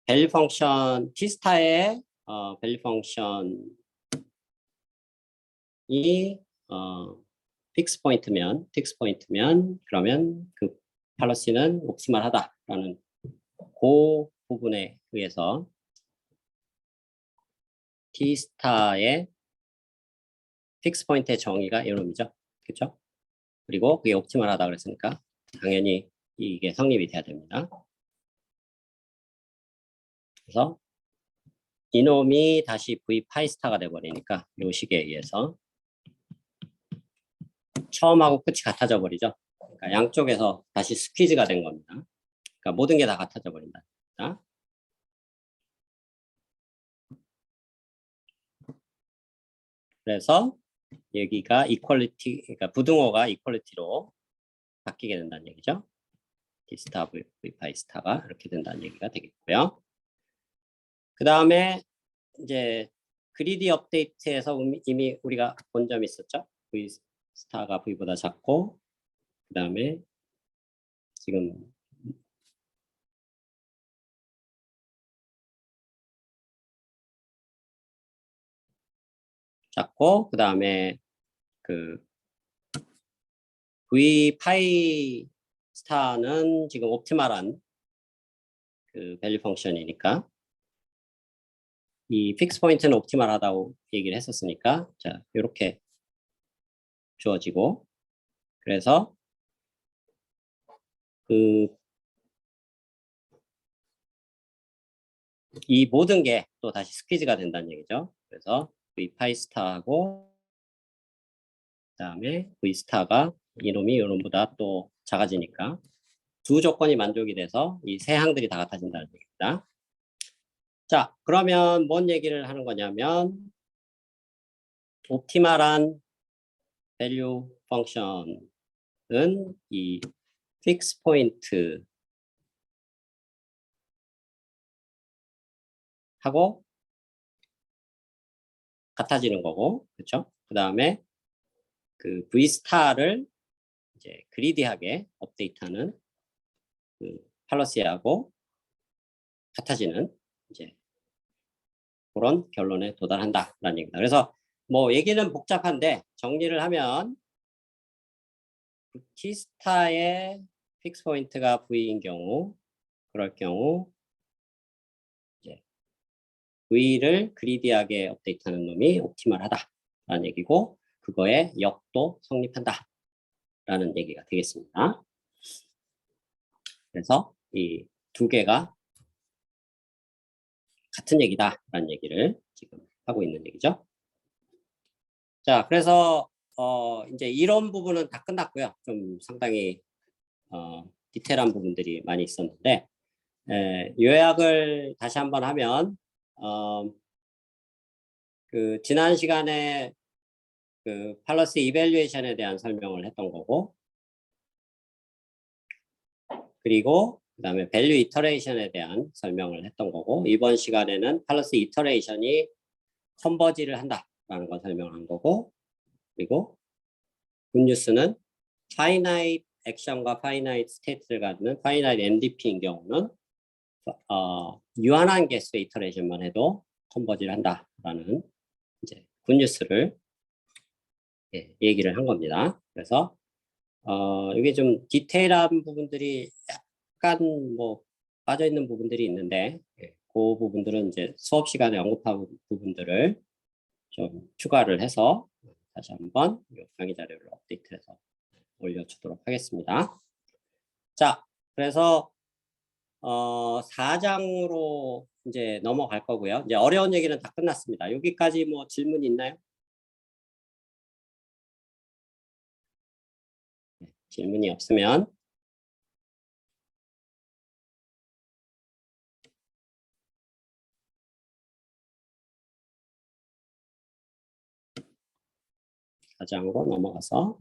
밸류 펑션 T스타의 밸류 펑션이 픽스 포인트면 그러면 그 팔러시는 옵티멀하다라는 그 부분에 의해서 T스타의 픽스 포인트의 정의가 이놈이죠. 그렇죠? 그리고 그게 옵티멀하다 그랬으니까 당연히 이게 성립이 돼야 됩니다. 그래서 이놈이 다시 V 파이 스타가 돼버리니까 이 식에 의해서 처음하고 끝이 같아져 버리죠. 그러니까 양쪽에서 다시 스퀴즈가 된 겁니다. 그러니까 모든 게 다 같아져 버린다. 그래서 여기가 이퀄리티, 그러니까 부등호가 이퀄리티로 바뀌게 된다는 얘기죠. D스타 V 파이 스타가 이렇게 된다는 얘기가 되겠고요. 그 다음에 이제 그리디 업데이트에서 이미 우리가 본 점이 있었죠. V 스타가 V보다 작고, 그 다음에 지금 작고, 그 다음에 그 V 파이 스타는 지금 옵티멀한 그 밸류 펑션이니까 이 픽스 포인트는 옵티멀하다고 얘기를 했었으니까 자 이렇게 주어지고, 그래서 그 이 모든 게 또 다시 스퀴즈가 된다는 얘기죠. 그래서 V 파이 스타하고 그다음에 V 스타가 이놈이 이놈보다 또 작아지니까 두 조건이 만족이 돼서 이 세 항들이 다 같아진다는 얘기입니다. 자, 그러면 뭔 얘기를 하는 거냐면 옵티멀한 밸류 펑션은 이 픽스 포인트 하고 같아지는 거고, 그렇죠? 그 다음에 그 V 스타를 이제 그리디하게 업데이트하는 그 팔러시하고 같아지는 이제 그런 결론에 도달한다라는 얘기입니다. 그래서 뭐 얘기는 복잡한데 정리를 하면 T 스타의 픽스 포인트가 V인 경우, 그럴 경우 이제 V를 그리디하게 업데이트하는 놈이 옵티멀하다라는 얘기고, 그거에 역도 성립한다라는 얘기가 되겠습니다. 그래서 이 두 개가 같은 얘기다라는 얘기를 지금 하고 있는 얘기죠. 자, 그래서 이제 이런 부분은 다 끝났고요. 좀 상당히 디테일한 부분들이 많이 있었는데 요약을 다시 한번 하면 그 지난 시간에 그 팔러시 이밸류에이션에 대한 설명을 했던 거고, 그리고 그 다음에 밸류 이터레이션에 대한 설명을 했던 거고, 이번 시간에는 팔러시 이터레이션이 컨버지를 한다 걸 설명한 거고, 그리고 굿뉴스는 파이나이트 액션과 파이나이트 스테이트를 갖는 파이나이트 MDP인 경우는 유한한 개수의 이터레이션만 해도 컨버지를 한다라는 이제 굿뉴스를 얘기를 한 겁니다. 그래서 이게 좀 디테일한 부분들이 약간 뭐 빠져 있는 부분들이 있는데 그 부분들은 이제 수업 시간에 언급한 부분들을 좀 추가를 해서 다시 한번 강의 자료를 업데이트해서 올려주도록 하겠습니다. 자, 그래서 4장으로 이제 넘어갈 거고요. 이제 어려운 얘기는 다 끝났습니다. 여기까지 뭐 질문 있나요? 질문이 없으면 4장으로 넘어가서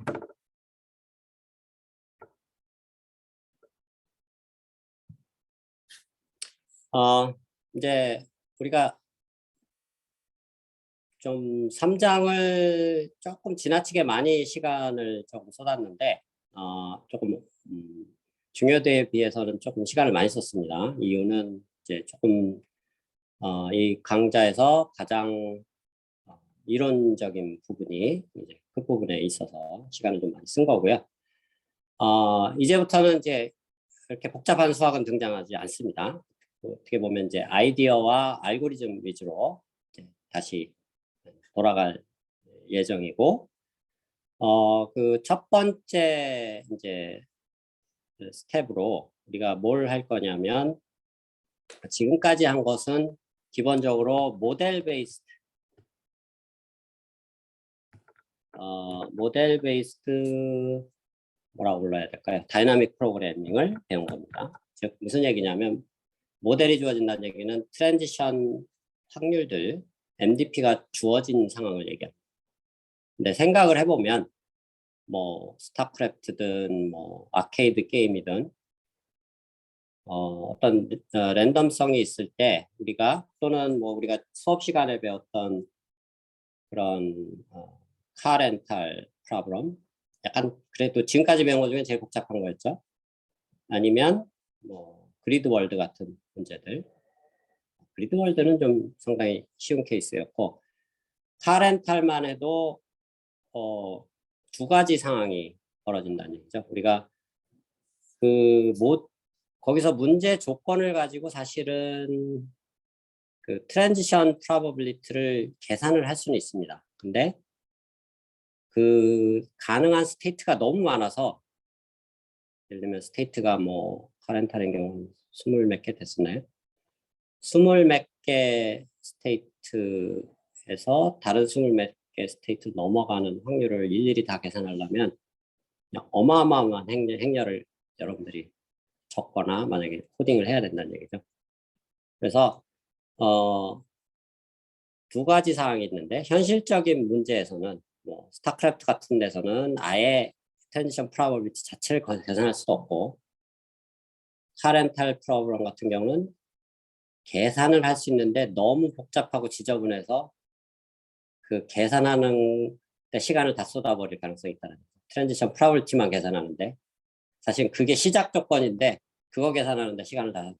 이제 우리가 좀 3장을 조금 지나치게 많이 시간을 조금 쏟았는데 조금 중요도에 비해서는 조금 시간을 많이 썼습니다. 이유는 이제 조금 이 강좌에서 가장 이론적인 부분이 이제 끝부분에 있어서 시간을 좀 많이 쓴 거고요. 이제부터는 이제 그렇게 복잡한 수학은 등장하지 않습니다. 어떻게 보면 이제 아이디어와 알고리즘 위주로 이제 다시 돌아갈 예정이고, 그 첫 번째 이제 스텝으로 우리가 뭘 할 거냐면 지금까지 한 것은 기본적으로 모델 베이스드 뭐라고 불러야 될까요? 다이나믹 프로그래밍을 배운 겁니다. 즉 무슨 얘기냐면 모델이 주어진다는 얘기는 트랜지션 확률들 MDP가 주어진 상황을 얘기합니다. 근데 생각을 해보면 뭐 스타크래프트든 뭐 아케이드 게임이든 어떤 랜덤성이 있을 때 우리가 또는 뭐 우리가 수업 시간에 배웠던 그런 카 렌탈 프로블럼 약간 그래도 지금까지 배운 것 중에 제일 복잡한 거였죠. 아니면 뭐 그리드 월드 같은 문제들. 그리드 월드는 좀 상당히 쉬운 케이스였고 카 렌탈만 해도 두 가지 상황이 벌어진다는 얘기죠. 우리가 거기서 문제 조건을 가지고 사실은 그 트랜지션 프로버빌리티를 계산을 할 수는 있습니다. 근데 그 가능한 스테이트가 너무 많아서 예를 들면 스테이트가 뭐 카렌탈인 경우는 20 몇 개 됐었나요? 20 몇 개 스테이트에서 다른 20 몇 개 스테이트 넘어가는 확률을 일일이 다 계산하려면 어마어마한 행렬을 여러분들이 적거나 만약에 코딩을 해야 된다는 얘기죠. 그래서 두 가지 사항이 있는데 현실적인 문제에서는 뭐 스타크래프트 같은 데서는 아예 트랜지션 프로버빌리티 자체를 계산할 수도 없고 카렌탈 프로블럼 같은 경우는 계산을 할 수 있는데 너무 복잡하고 지저분해서 그 계산하는 데 시간을 다 쏟아버릴 가능성이 있다는 거죠. 트랜지션 프로버빌리티만 계산하는데 사실 그게 시작 조건인데 그거 계산하는데 시간을 다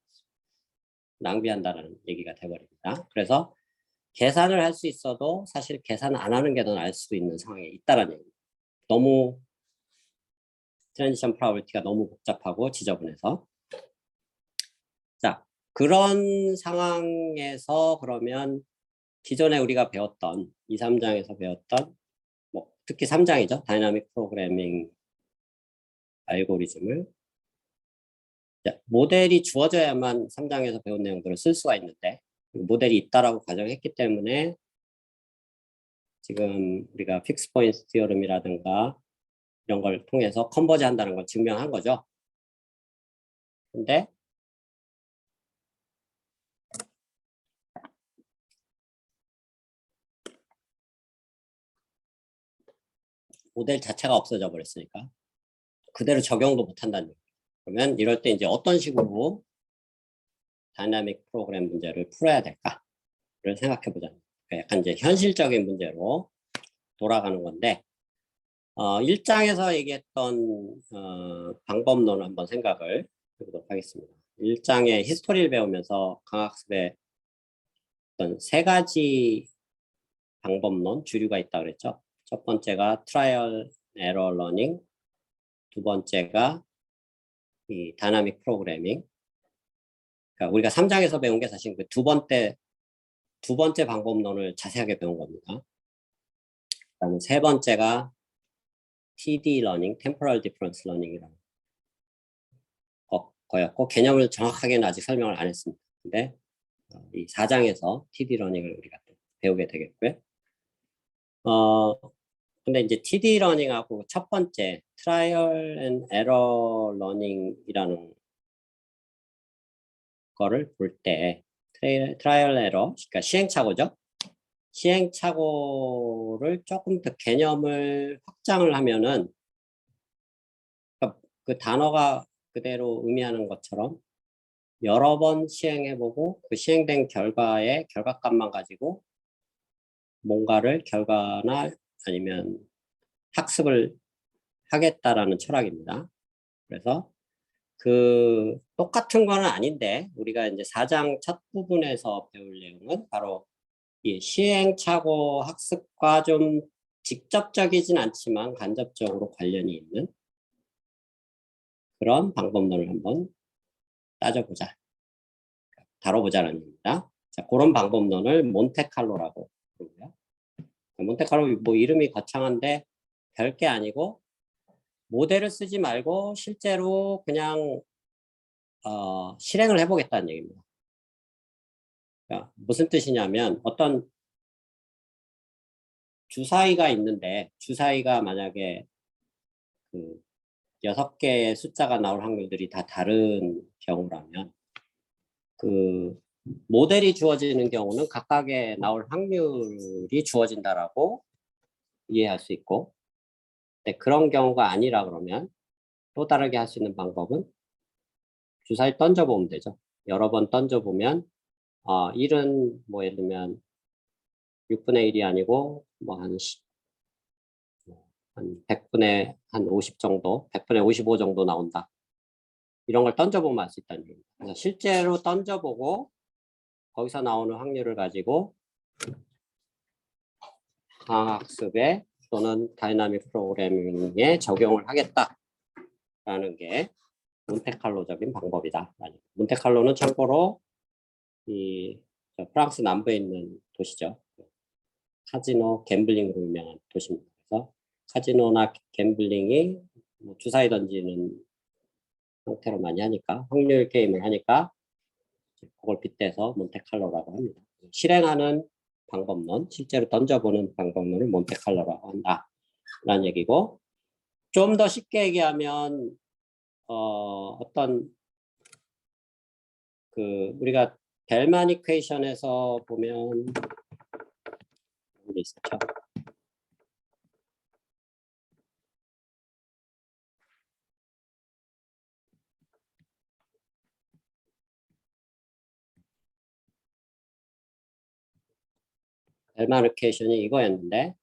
낭비한다는 얘기가 돼버립니다. 그래서 계산을 할 수 있어도 사실 계산 안 하는 게 더 나을 수도 있는 상황에 있다는 얘기입니다. 너무 트랜지션 프로버빌리티가 너무 복잡하고 지저분해서 자 그런 상황에서 그러면 기존에 우리가 배웠던 2, 3장에서 배웠던 뭐 특히 3장이죠. 다이나믹 프로그래밍 알고리즘을 모델이 주어져야만 3장에서 배운 내용들을 쓸 수가 있는데 모델이 있다라고 가정했기 때문에 지금 우리가 픽스 포인트 티어럼이라든가 이런 걸 통해서 컨버지 한다는 걸 증명한 거죠. 근데 모델 자체가 없어져 버렸으니까 그대로 적용도 못 한다는 얘기예요. 그러면 이럴 때 이제 어떤 식으로 다이나믹 프로그램 문제를 풀어야 될까를 생각해 보자. 약간 이제 현실적인 문제로 돌아가는 건데 1장에서 얘기했던 방법론을 한번 생각을 해보도록 하겠습니다. 1장의 히스토리를 배우면서 강학습에 어떤 3가지 방법론, 주류가 있다고 그랬죠. 첫 번째가 트라이얼 에러 러닝, 두 번째가 이 다이나믹 프로그래밍. 그러니까 우리가 3장에서 배운 게 사실 그 두 번째 방법론을 자세하게 배운 겁니다. 그다음에 세 번째가 TD 러닝, Temporal Difference Learning이라는 거였고 개념을 정확하게는 아직 설명을 안 했습니다. 근데 이 4장에서 TD 러닝을 우리가 또 배우게 되겠고요. 근데 이제 TD 러닝하고 첫 번째 트라이얼 앤 에러 러닝이라는 거를 볼 때 트라이얼 에러, 그러니까 시행착오죠. 시행착오를 조금 더 개념을 확장을 하면은 그 단어가 그대로 의미하는 것처럼 여러 번 시행해보고 그 시행된 결과의 결과값만 가지고 뭔가를 결과나 아니면 학습을 하겠다라는 철학입니다. 그래서 그 똑같은 건 아닌데 우리가 이제 4장 첫 부분에서 배울 내용은 바로 이 시행착오 학습과 좀 직접적이진 않지만 간접적으로 관련이 있는 그런 방법론을 한번 따져보자, 다뤄보자는 얘기입니다. 자, 그런 방법론을 몬테칼로라고 부르고요. 몬테칼로 뭐 이름이 거창한데 별게 아니고 모델을 쓰지 말고 실제로 그냥 실행을 해보겠다는 얘기입니다. 그러니까 무슨 뜻이냐면 어떤 주사위가 있는데 주사위가 만약에 그 6개의 숫자가 나올 확률들이 다 다른 경우라면 그 모델이 주어지는 경우는 각각의 나올 확률이 주어진다라고 이해할 수 있고, 근데 그런 경우가 아니라 그러면 또 다르게 할 수 있는 방법은 주사위 던져보면 되죠. 여러 번 던져보면 1은 뭐 예를 들면 6분의 1이 아니고 뭐 한 100분의 한 50 정도, 100분의 55 정도 나온다. 이런 걸 던져보면 알 수 있다는 얘기입니다. 그래서 실제로 던져보고 거기서 나오는 확률을 가지고 과학습에 또는 다이나믹 프로그래밍에 적용을 하겠다라는 게 몬테칼로적인 방법이다. 몬테칼로는 참고로 이 프랑스 남부에 있는 도시죠. 카지노 갬블링으로 유명한 도시입니다. 그래서 카지노나 갬블링이 뭐 주사위 던지는 형태로 많이 하니까 확률 게임을 하니까 그걸 빗대서 몬테칼로라고 합니다. 실행하는 방법론, 실제로 던져보는 방법론을 몬테칼로라고 한다라는 얘기고, 좀 더 쉽게 얘기하면 어떤 그 우리가 벨만 이퀘이션에서 보면 이게 있었죠. 벨만 이퀘이션이 이거였는데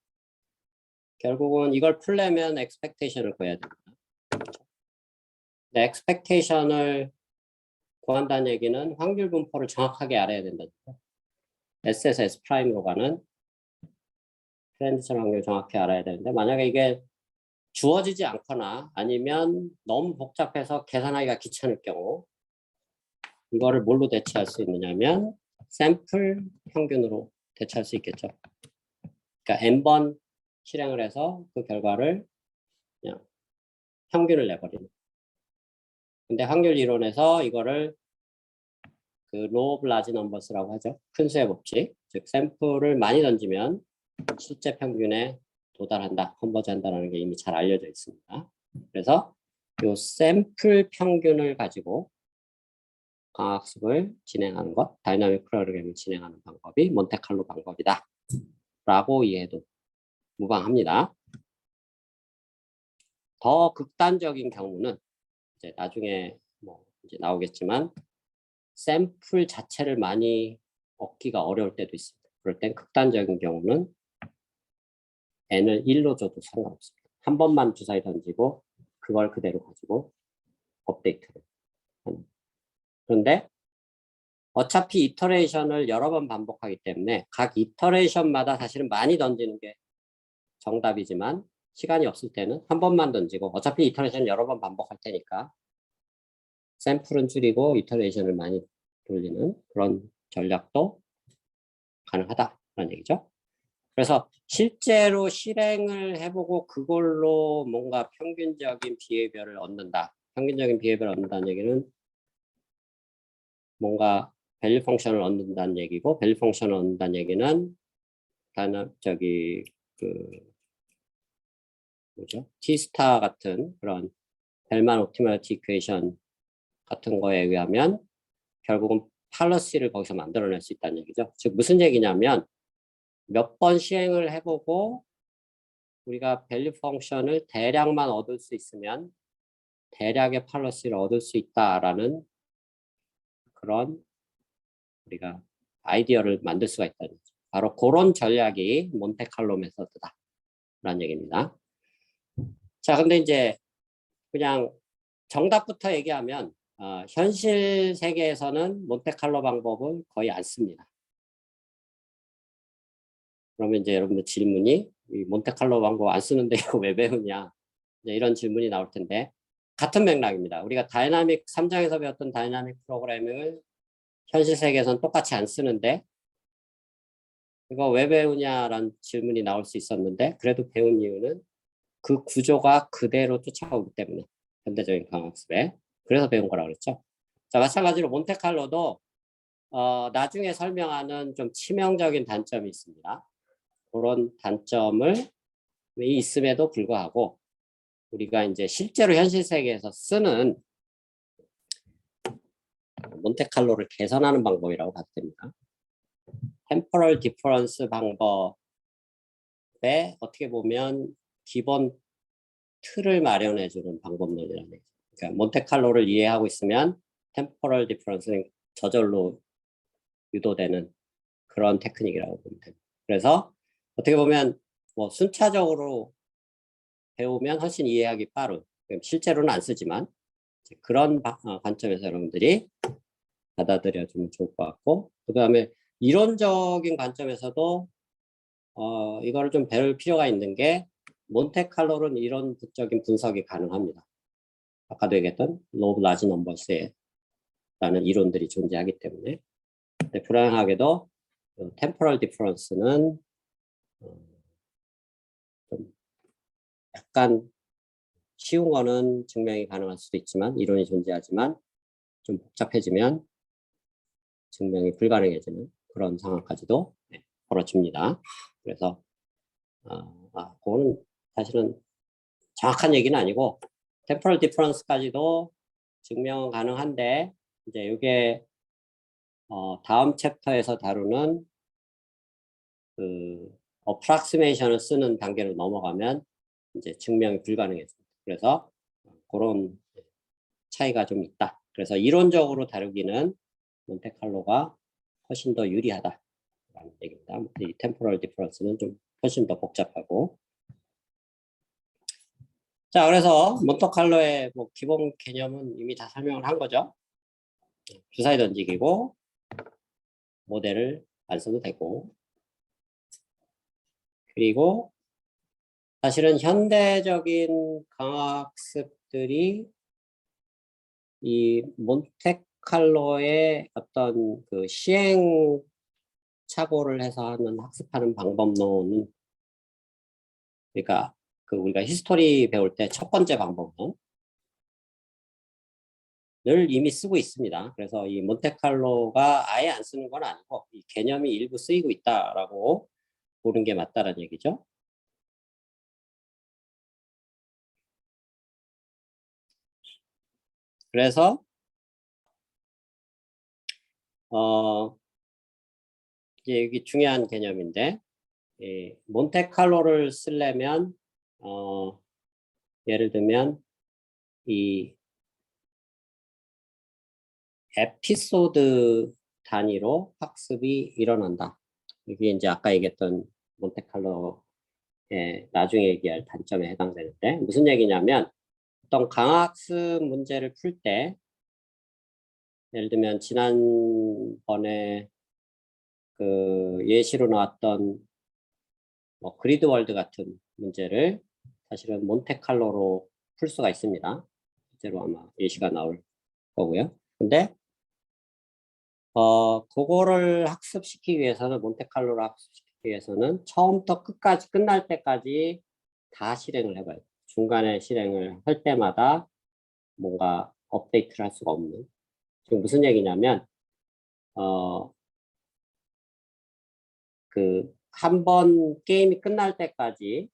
결국은 이걸 풀려면 expectation을 구해야 됩니다. 근데 expectation을 구한다는 얘기는 확률 분포를 정확하게 알아야 된다는 거죠. S에서 S 프라임으로 가는 트랜지션 확률 정확히 알아야 되는데 만약에 이게 주어지지 않거나 아니면 너무 복잡해서 계산하기가 귀찮을 경우 이거를 뭘로 대체할 수 있느냐면 샘플 평균으로 대체할 수 있겠죠. 그러니까 n번 실행을 해서 그 결과를 그냥 평균을 내버리는. 근데 확률 이론에서 이거를 그 law of large numbers라고 하죠. 큰 수의 법칙. 즉 샘플을 많이 던지면 실제 평균에 도달한다, 컨버지한다는 게 이미 잘 알려져 있습니다. 그래서 이 샘플 평균을 가지고 강학습을 진행하는 것, 다이나믹 프로그래밍을 진행하는 방법이 몬테칼로 방법이다 라고 이해해도 무방합니다. 더 극단적인 경우는 이제 나중에 뭐 이제 나오겠지만 샘플 자체를 많이 얻기가 어려울 때도 있습니다. 그럴 땐 극단적인 경우는 n을 1로 줘도 상관없습니다. 한 번만 주사위 던지고 그걸 그대로 가지고 업데이트를 하는. 그런데 어차피 이터레이션을 여러 번 반복하기 때문에 각 이터레이션마다 사실은 많이 던지는 게 정답이지만 시간이 없을 때는 한 번만 던지고 어차피 이터레이션 여러 번 반복할 테니까 샘플은 줄이고 이터레이션을 많이 돌리는 그런 전략도 가능하다라는 얘기죠. 그래서 실제로 실행을 해보고 그걸로 뭔가 평균적인 비해별을 얻는다. 평균적인 비해별을 얻는다는 얘기는 뭔가 밸류 펑션을 얻는다는 얘기고, 밸류 펑션을 얻는다는 얘기는 뭐죠? T-스타 같은 그런 벨만 옵티멀티 이퀘이션 같은 거에 의하면 결국은 팔러시를 거기서 만들어낼 수 있다는 얘기죠. 즉 무슨 얘기냐면 몇 번 시행을 해보고 우리가 밸류 펑션을 대략만 얻을 수 있으면 대략의 팔러시를 얻을 수 있다라는 그런 우리가 아이디어를 만들 수가 있다는 거죠. 바로 그런 전략이 몬테칼로 메서드다라는 얘기입니다. 자, 근데 이제 그냥 정답부터 얘기하면 현실 세계에서는 몬테칼로 방법을 거의 안 씁니다. 그러면 이제 여러분들 질문이 이 몬테칼로 방법 안 쓰는데 이거 왜 배우냐 이제 이런 질문이 나올 텐데 같은 맥락입니다. 우리가 다이나믹 3장에서 배웠던 다이나믹 프로그래밍을 현실 세계에서는 똑같이 안 쓰는데 이거 왜 배우냐라는 질문이 나올 수 있었는데 그래도 배운 이유는 그 구조가 그대로 쫓아오기 때문에 현대적인 강학습에 그래서 배운 거라고 그랬죠. 자, 마찬가지로 몬테칼로도 나중에 설명하는 좀 치명적인 단점이 있습니다. 그런 단점을 있음에도 불구하고 우리가 이제 실제로 현실 세계에서 쓰는 몬테칼로를 개선하는 방법이라고 봐도 됩니다. 템포럴 디퍼런스 방법에 어떻게 보면 기본 틀을 마련해주는 방법론이라는 얘기죠. 그러니까 몬테칼로를 이해하고 있으면 템포럴 디퍼런스는 저절로 유도되는 그런 테크닉이라고 보면 됩니다. 그래서 어떻게 보면 뭐 순차적으로 배우면 훨씬 이해하기 빠른, 실제로는 안 쓰지만 그런 관점에서 여러분들이 받아들여주면 좋을 것 같고, 그 다음에 이론적인 관점에서도 이거를 좀 배울 필요가 있는 게 몬테칼로는 이론적인 분석이 가능합니다. 아까도 얘기했던 로우 라지 넘버스에 라는 이론들이 존재하기 때문에. 근데 불안하게도 템포럴 디퍼런스는 좀 약간 쉬운 거는 증명이 가능할 수도 있지만 이론이 존재하지만 좀 복잡해지면 증명이 불가능해지는 그런 상황까지도 벌어집니다. 그래서 그거는 사실은 정확한 얘기는 아니고 템포럴 디퍼런스까지도 증명은 가능한데 이제 이게 다음 챕터에서 다루는 그 어프락시메이션을 쓰는 단계로 넘어가면 이제 증명이 불가능해집니다. 그래서 그런 차이가 좀 있다. 그래서 이론적으로 다루기는 몬테칼로가 훨씬 더 유리하다라는 얘기입니다. 이 템포럴 디퍼런스는 좀 훨씬 더 복잡하고. 자, 그래서 몬테칼로의 뭐 기본 개념은 이미 다 설명을 한 거죠. 주사위 던지기고 모델을 안 써도 되고, 그리고 사실은 현대적인 강학습들이 이 몬테칼로의 어떤 그 시행 착오를 해서 하는 학습하는 방법론은, 그러니까 그 우리가 히스토리 배울 때 첫 번째 방법론 늘 이미 쓰고 있습니다. 그래서 이 몬테칼로가 아예 안 쓰는 건 아니고 이 개념이 일부 쓰이고 있다라고 보는 게 맞다라는 얘기죠. 그래서 이제 여기 중요한 개념인데, 몬테칼로를 쓰려면 예를 들면 이 에피소드 단위로 학습이 일어난다. 이게 이제 아까 얘기했던 몬테칼로의 나중에 얘기할 단점에 해당되는데 무슨 얘기냐면 어떤 강학습 문제를 풀 때 예를 들면 지난번에 그 예시로 나왔던 뭐 그리드 월드 같은 문제를 사실은 몬테칼로로 풀 수가 있습니다. 실제로 아마 예시가 나올 거고요. 근데 그거를 학습시키기 위해서는 몬테칼로를 학습시키기 위해서는 처음부터 끝까지 끝날 때까지 다 실행을 해봐요. 중간에 실행을 할 때마다 뭔가 업데이트를 할 수가 없는. 지금 무슨 얘기냐면 그 한 번 게임이 끝날 때까지의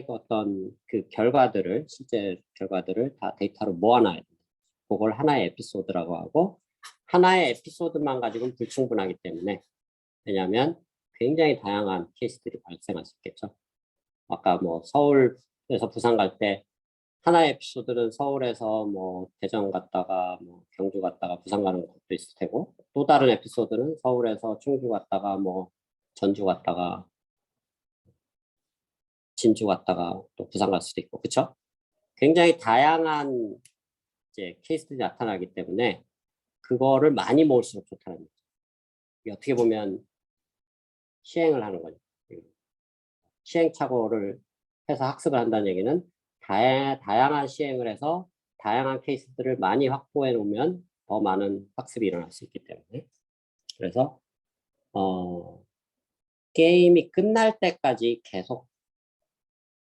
어떤 그 결과들을 실제 결과들을 다 데이터로 모아놔야 돼요. 그걸 하나의 에피소드라고 하고 하나의 에피소드만 가지고는 불충분하기 때문에 왜냐하면 굉장히 다양한 케이스들이 발생할 수 있겠죠. 아까 뭐 서울에서 부산 갈 때 하나의 에피소드는 서울에서 뭐 대전 갔다가 뭐 경주 갔다가 부산 가는 것도 있을 테고 또 다른 에피소드는 서울에서 충주 갔다가 뭐 전주 갔다가 진주 갔다가 또 부산 갈 수도 있고 그렇죠? 굉장히 다양한 이제 케이스들이 나타나기 때문에 그거를 많이 모을수록 좋다는 거죠. 어떻게 보면 시행을 하는 거죠. 시행착오를 해서 학습을 한다는 얘기는 다양한 시행을 해서 다양한 케이스들을 많이 확보해 놓으면 더 많은 학습이 일어날 수 있기 때문에 그래서 게임이 끝날 때까지 계속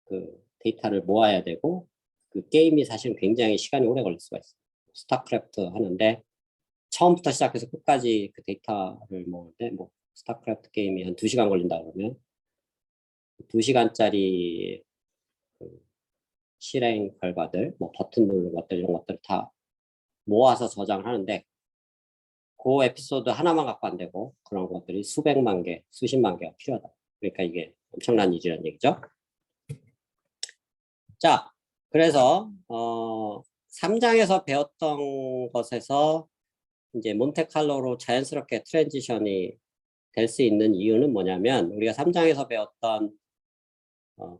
그 데이터를 모아야 되고 그 게임이 사실 굉장히 시간이 오래 걸릴 수가 있어요. 스타크래프트 하는데 처음부터 시작해서 끝까지 그 데이터를 모을 때 뭐 스타크래프트 게임이 한 2시간 걸린다 그러면 2시간짜리 그 실행 결과들, 뭐 버튼 누르는 것들 이런 것들 다 모아서 저장을 하는데 그 에피소드 하나만 갖고 안 되고 그런 것들이 수백만 개, 수십만 개가 필요하다. 그러니까 이게 엄청난 일이라는 얘기죠. 자, 그래서 3장에서 배웠던 것에서 이제 몬테칼로로 자연스럽게 트랜지션이 될 수 있는 이유는 뭐냐면 우리가 3장에서 배웠던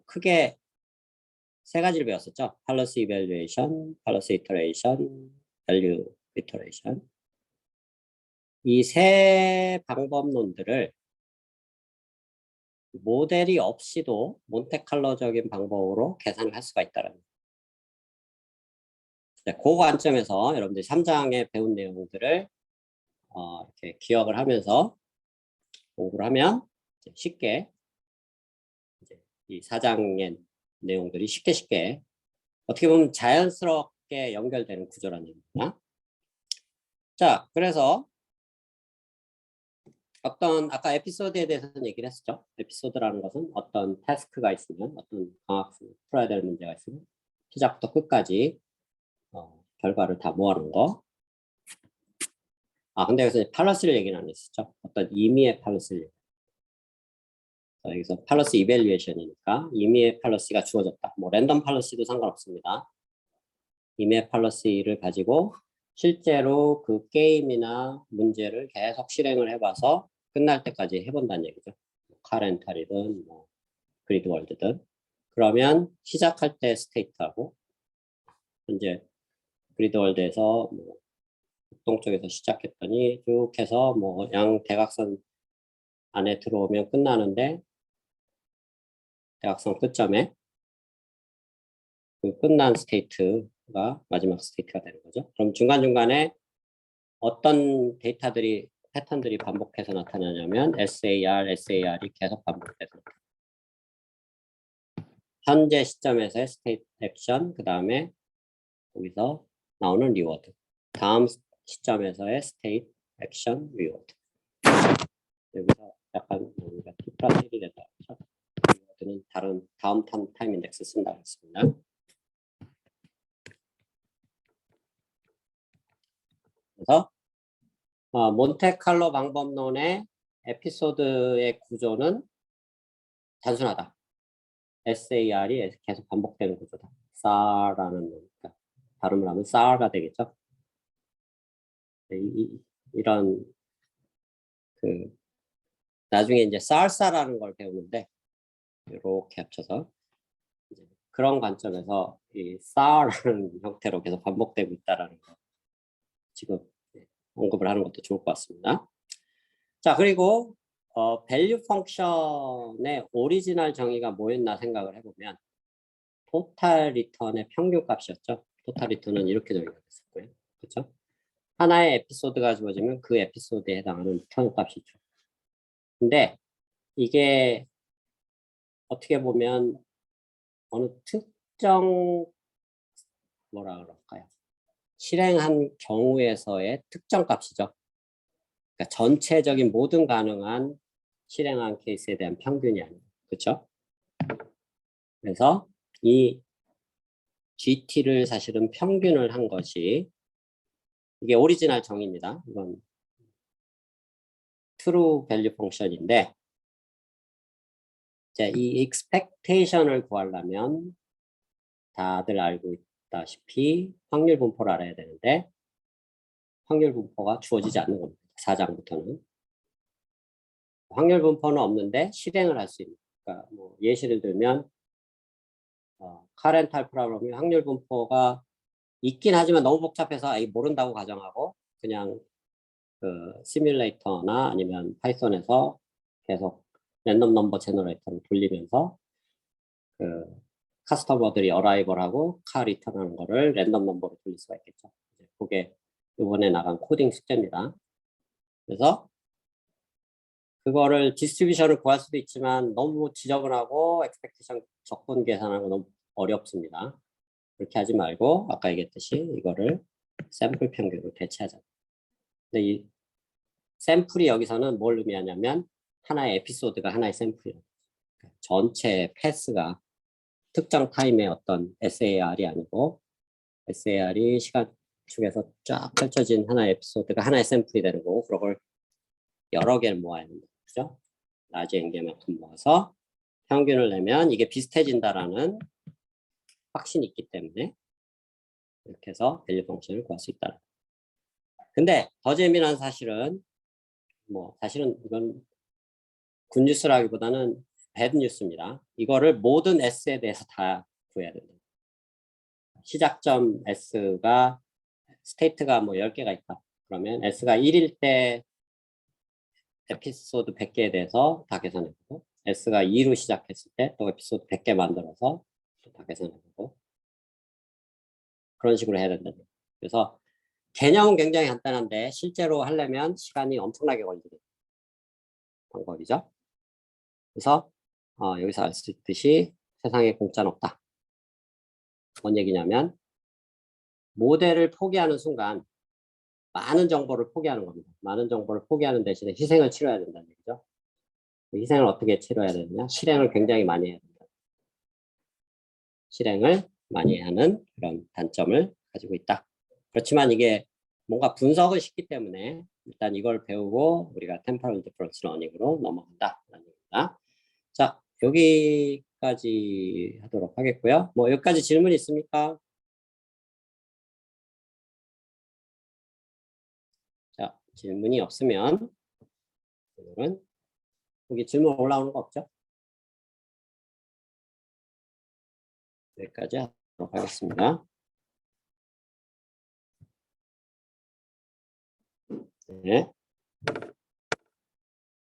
크게 세 가지를 배웠었죠. 팔러시 이밸류에이션, 팔러시 이터레이션, 밸류 이터레이션. 이 세 방법론들을 모델이 없이도 몬테칼로적인 방법으로 계산을 할 수가 있다는 거예요. 그 관점에서 여러분들이 3장에 배운 내용들을 이렇게 기억을 하면서 공부를 하면 쉽게 이제 이 4장의 내용들이 쉽게 어떻게 보면 자연스럽게 연결되는 구조라는 얘기입니다. 자, 그래서 어떤 아까 에피소드에 대해서는 얘기를 했었죠. 에피소드라는 것은 어떤 태스크가 있으면 어떤 강학습 풀어야 될 문제가 있으면 시작부터 끝까지 결과를 다 모아놓은 거. 근데 여기서 팔러스를 얘기는 안 했었죠. 어떤 임의의 팔러스를 여기서 팔러스 이밸류에이션이니까 임의의 팔러스가 주어졌다. 뭐 랜덤 팔러스도 상관없습니다. 임의의 팔러스를 가지고 실제로 그 게임이나 문제를 계속 실행을 해봐서 끝날 때까지 해본다는 얘기죠. 카렌탈이든 뭐 그리드 월드든. 그러면 시작할 때 스테이트하고 현재 그리드 월드에서 뭐 북동쪽에서 시작했더니 쭉 해서 뭐 양 대각선 안에 들어오면 끝나는데 대각선 끝점에 그 끝난 스테이트가 마지막 스테이트가 되는 거죠. 그럼 중간중간에 어떤 데이터들이 패턴들이 반복해서 나타나냐면 SAR이 계속 반복돼서 현재 시점에서의 스테이트 액션 그 다음에 거기서 나오는 리워드 다음 시점에서의 스테이트 액션 리워드 여기서 약간 우리가 T 플러스 1이 된다 그렇죠? 리워드는 다른 다음 타임 인덱스 쓴다고 했습니다. 그래서 몬테칼로 방법론의 에피소드의 구조는 단순하다. SAR이 계속 반복되는 구조다. SAR라는 그러니까 발음을 하면 SAR가 되겠죠. 이런 그 나중에 이제 살사라는 걸 배우는데 이렇게 합쳐서 이제 그런 관점에서 이 SAR라는 형태로 계속 반복되고 있다라는 거 지금 언급을 하는 것도 좋을 것 같습니다. 자, 그리고 밸류 펑션의 오리지널 정의가 뭐였나 생각을 해보면 토탈 리턴의 평균 값이었죠. 토탈 리턴은 이렇게 정의가 됐었고요. 그렇죠? 하나의 에피소드가 주어지면 그 에피소드에 해당하는 리턴 값이죠. 근데 이게 어떻게 보면 어느 특정 뭐라 그럴까요? 실행한 경우에서의 특정 값이죠. 그러니까 전체적인 모든 가능한 실행한 케이스에 대한 평균이 아니에요. 그렇죠? 그래서 이 GT를 사실은 평균을 한 것이 이게 오리지널 정의입니다. 이건 true value 펑션인데 이제 이 expectation을 구하려면 다들 알고 있다시피 확률 분포를 알아야 되는데 확률 분포가 주어지지 않는 겁니다. 4장부터는. 확률 분포는 없는데 실행을 할 수 있는. 그러니까 뭐 예시를 들면 current 프로그램이 확률 분포가 있긴 하지만 너무 복잡해서 모른다고 가정하고 그냥 그 시뮬레이터나 아니면 파이썬에서 계속 랜덤 넘버 제너레이터를 돌리면서 그 커스터머들이 어라이벌하고 카 리턴하는 거를 랜덤 넘버로 돌릴 수가 있겠죠. 그게 이번에 나간 코딩 숙제입니다. 그래서 그거를 디스트리뷰션을 구할 수도 있지만 너무 지저분하고 엑스펙테이션 적분 계산하는 거 너무 어렵습니다. 그렇게 하지 말고 아까 얘기했듯이 이거를 샘플 평균으로 대체하자. 근데 이 샘플이 여기서는 뭘 의미하냐면 하나의 에피소드가 하나의 샘플이에요. 전체 패스가 특정 타임의 어떤 SAR이 아니고 SAR이 시간 축에서 쫙 펼쳐진 하나의 에피소드가 하나의 샘플이 되는 거고 그걸 여러 개를 모아야 합니다. 그죠? 라지 N개만큼 모아서 평균을 내면 이게 비슷해진다라는 확신이 있기 때문에 이렇게 해서 밸류 펑션을 구할 수 있다. 근데 더 재미난 사실은 사실은 이건 굿뉴스라기보다는 배드뉴스입니다. 이거를 모든 S에 대해서 다 구해야 된다. 시작점 S가 스테이트가 10개가 있다. 그러면 S가 1일 때 에피소드 100개에 대해서 다 계산해보고 S가 2로 시작했을 때 또 에피소드 100개 만들어서 또 다 계산해보고 그런 식으로 해야 된다. 그래서 개념은 굉장히 간단한데 실제로 하려면 시간이 엄청나게 걸리는 방법이죠. 그래서 여기서 알 수 있듯이 세상에 공짜는 없다. 뭔 얘기냐면 모델을 포기하는 순간 많은 정보를 포기하는 겁니다. 많은 정보를 포기하는 대신에 희생을 치러야 된다는 얘기죠. 희생을 어떻게 치러야 되느냐? 실행을 굉장히 많이 해야 된다. 실행을 많이 하는 그런 단점을 가지고 있다. 그렇지만 이게 뭔가 분석을 시키기 때문에 일단 이걸 배우고 우리가 템포럴 디퍼런스 러닝으로 넘어간다라는 얘기입니다. 자, 여기까지 하도록 하겠고요. 여기까지 질문 있습니까? 자, 질문이 없으면 오늘은 여기 질문 올라오는 거 없죠? 여기까지 하도록 하겠습니다. 네.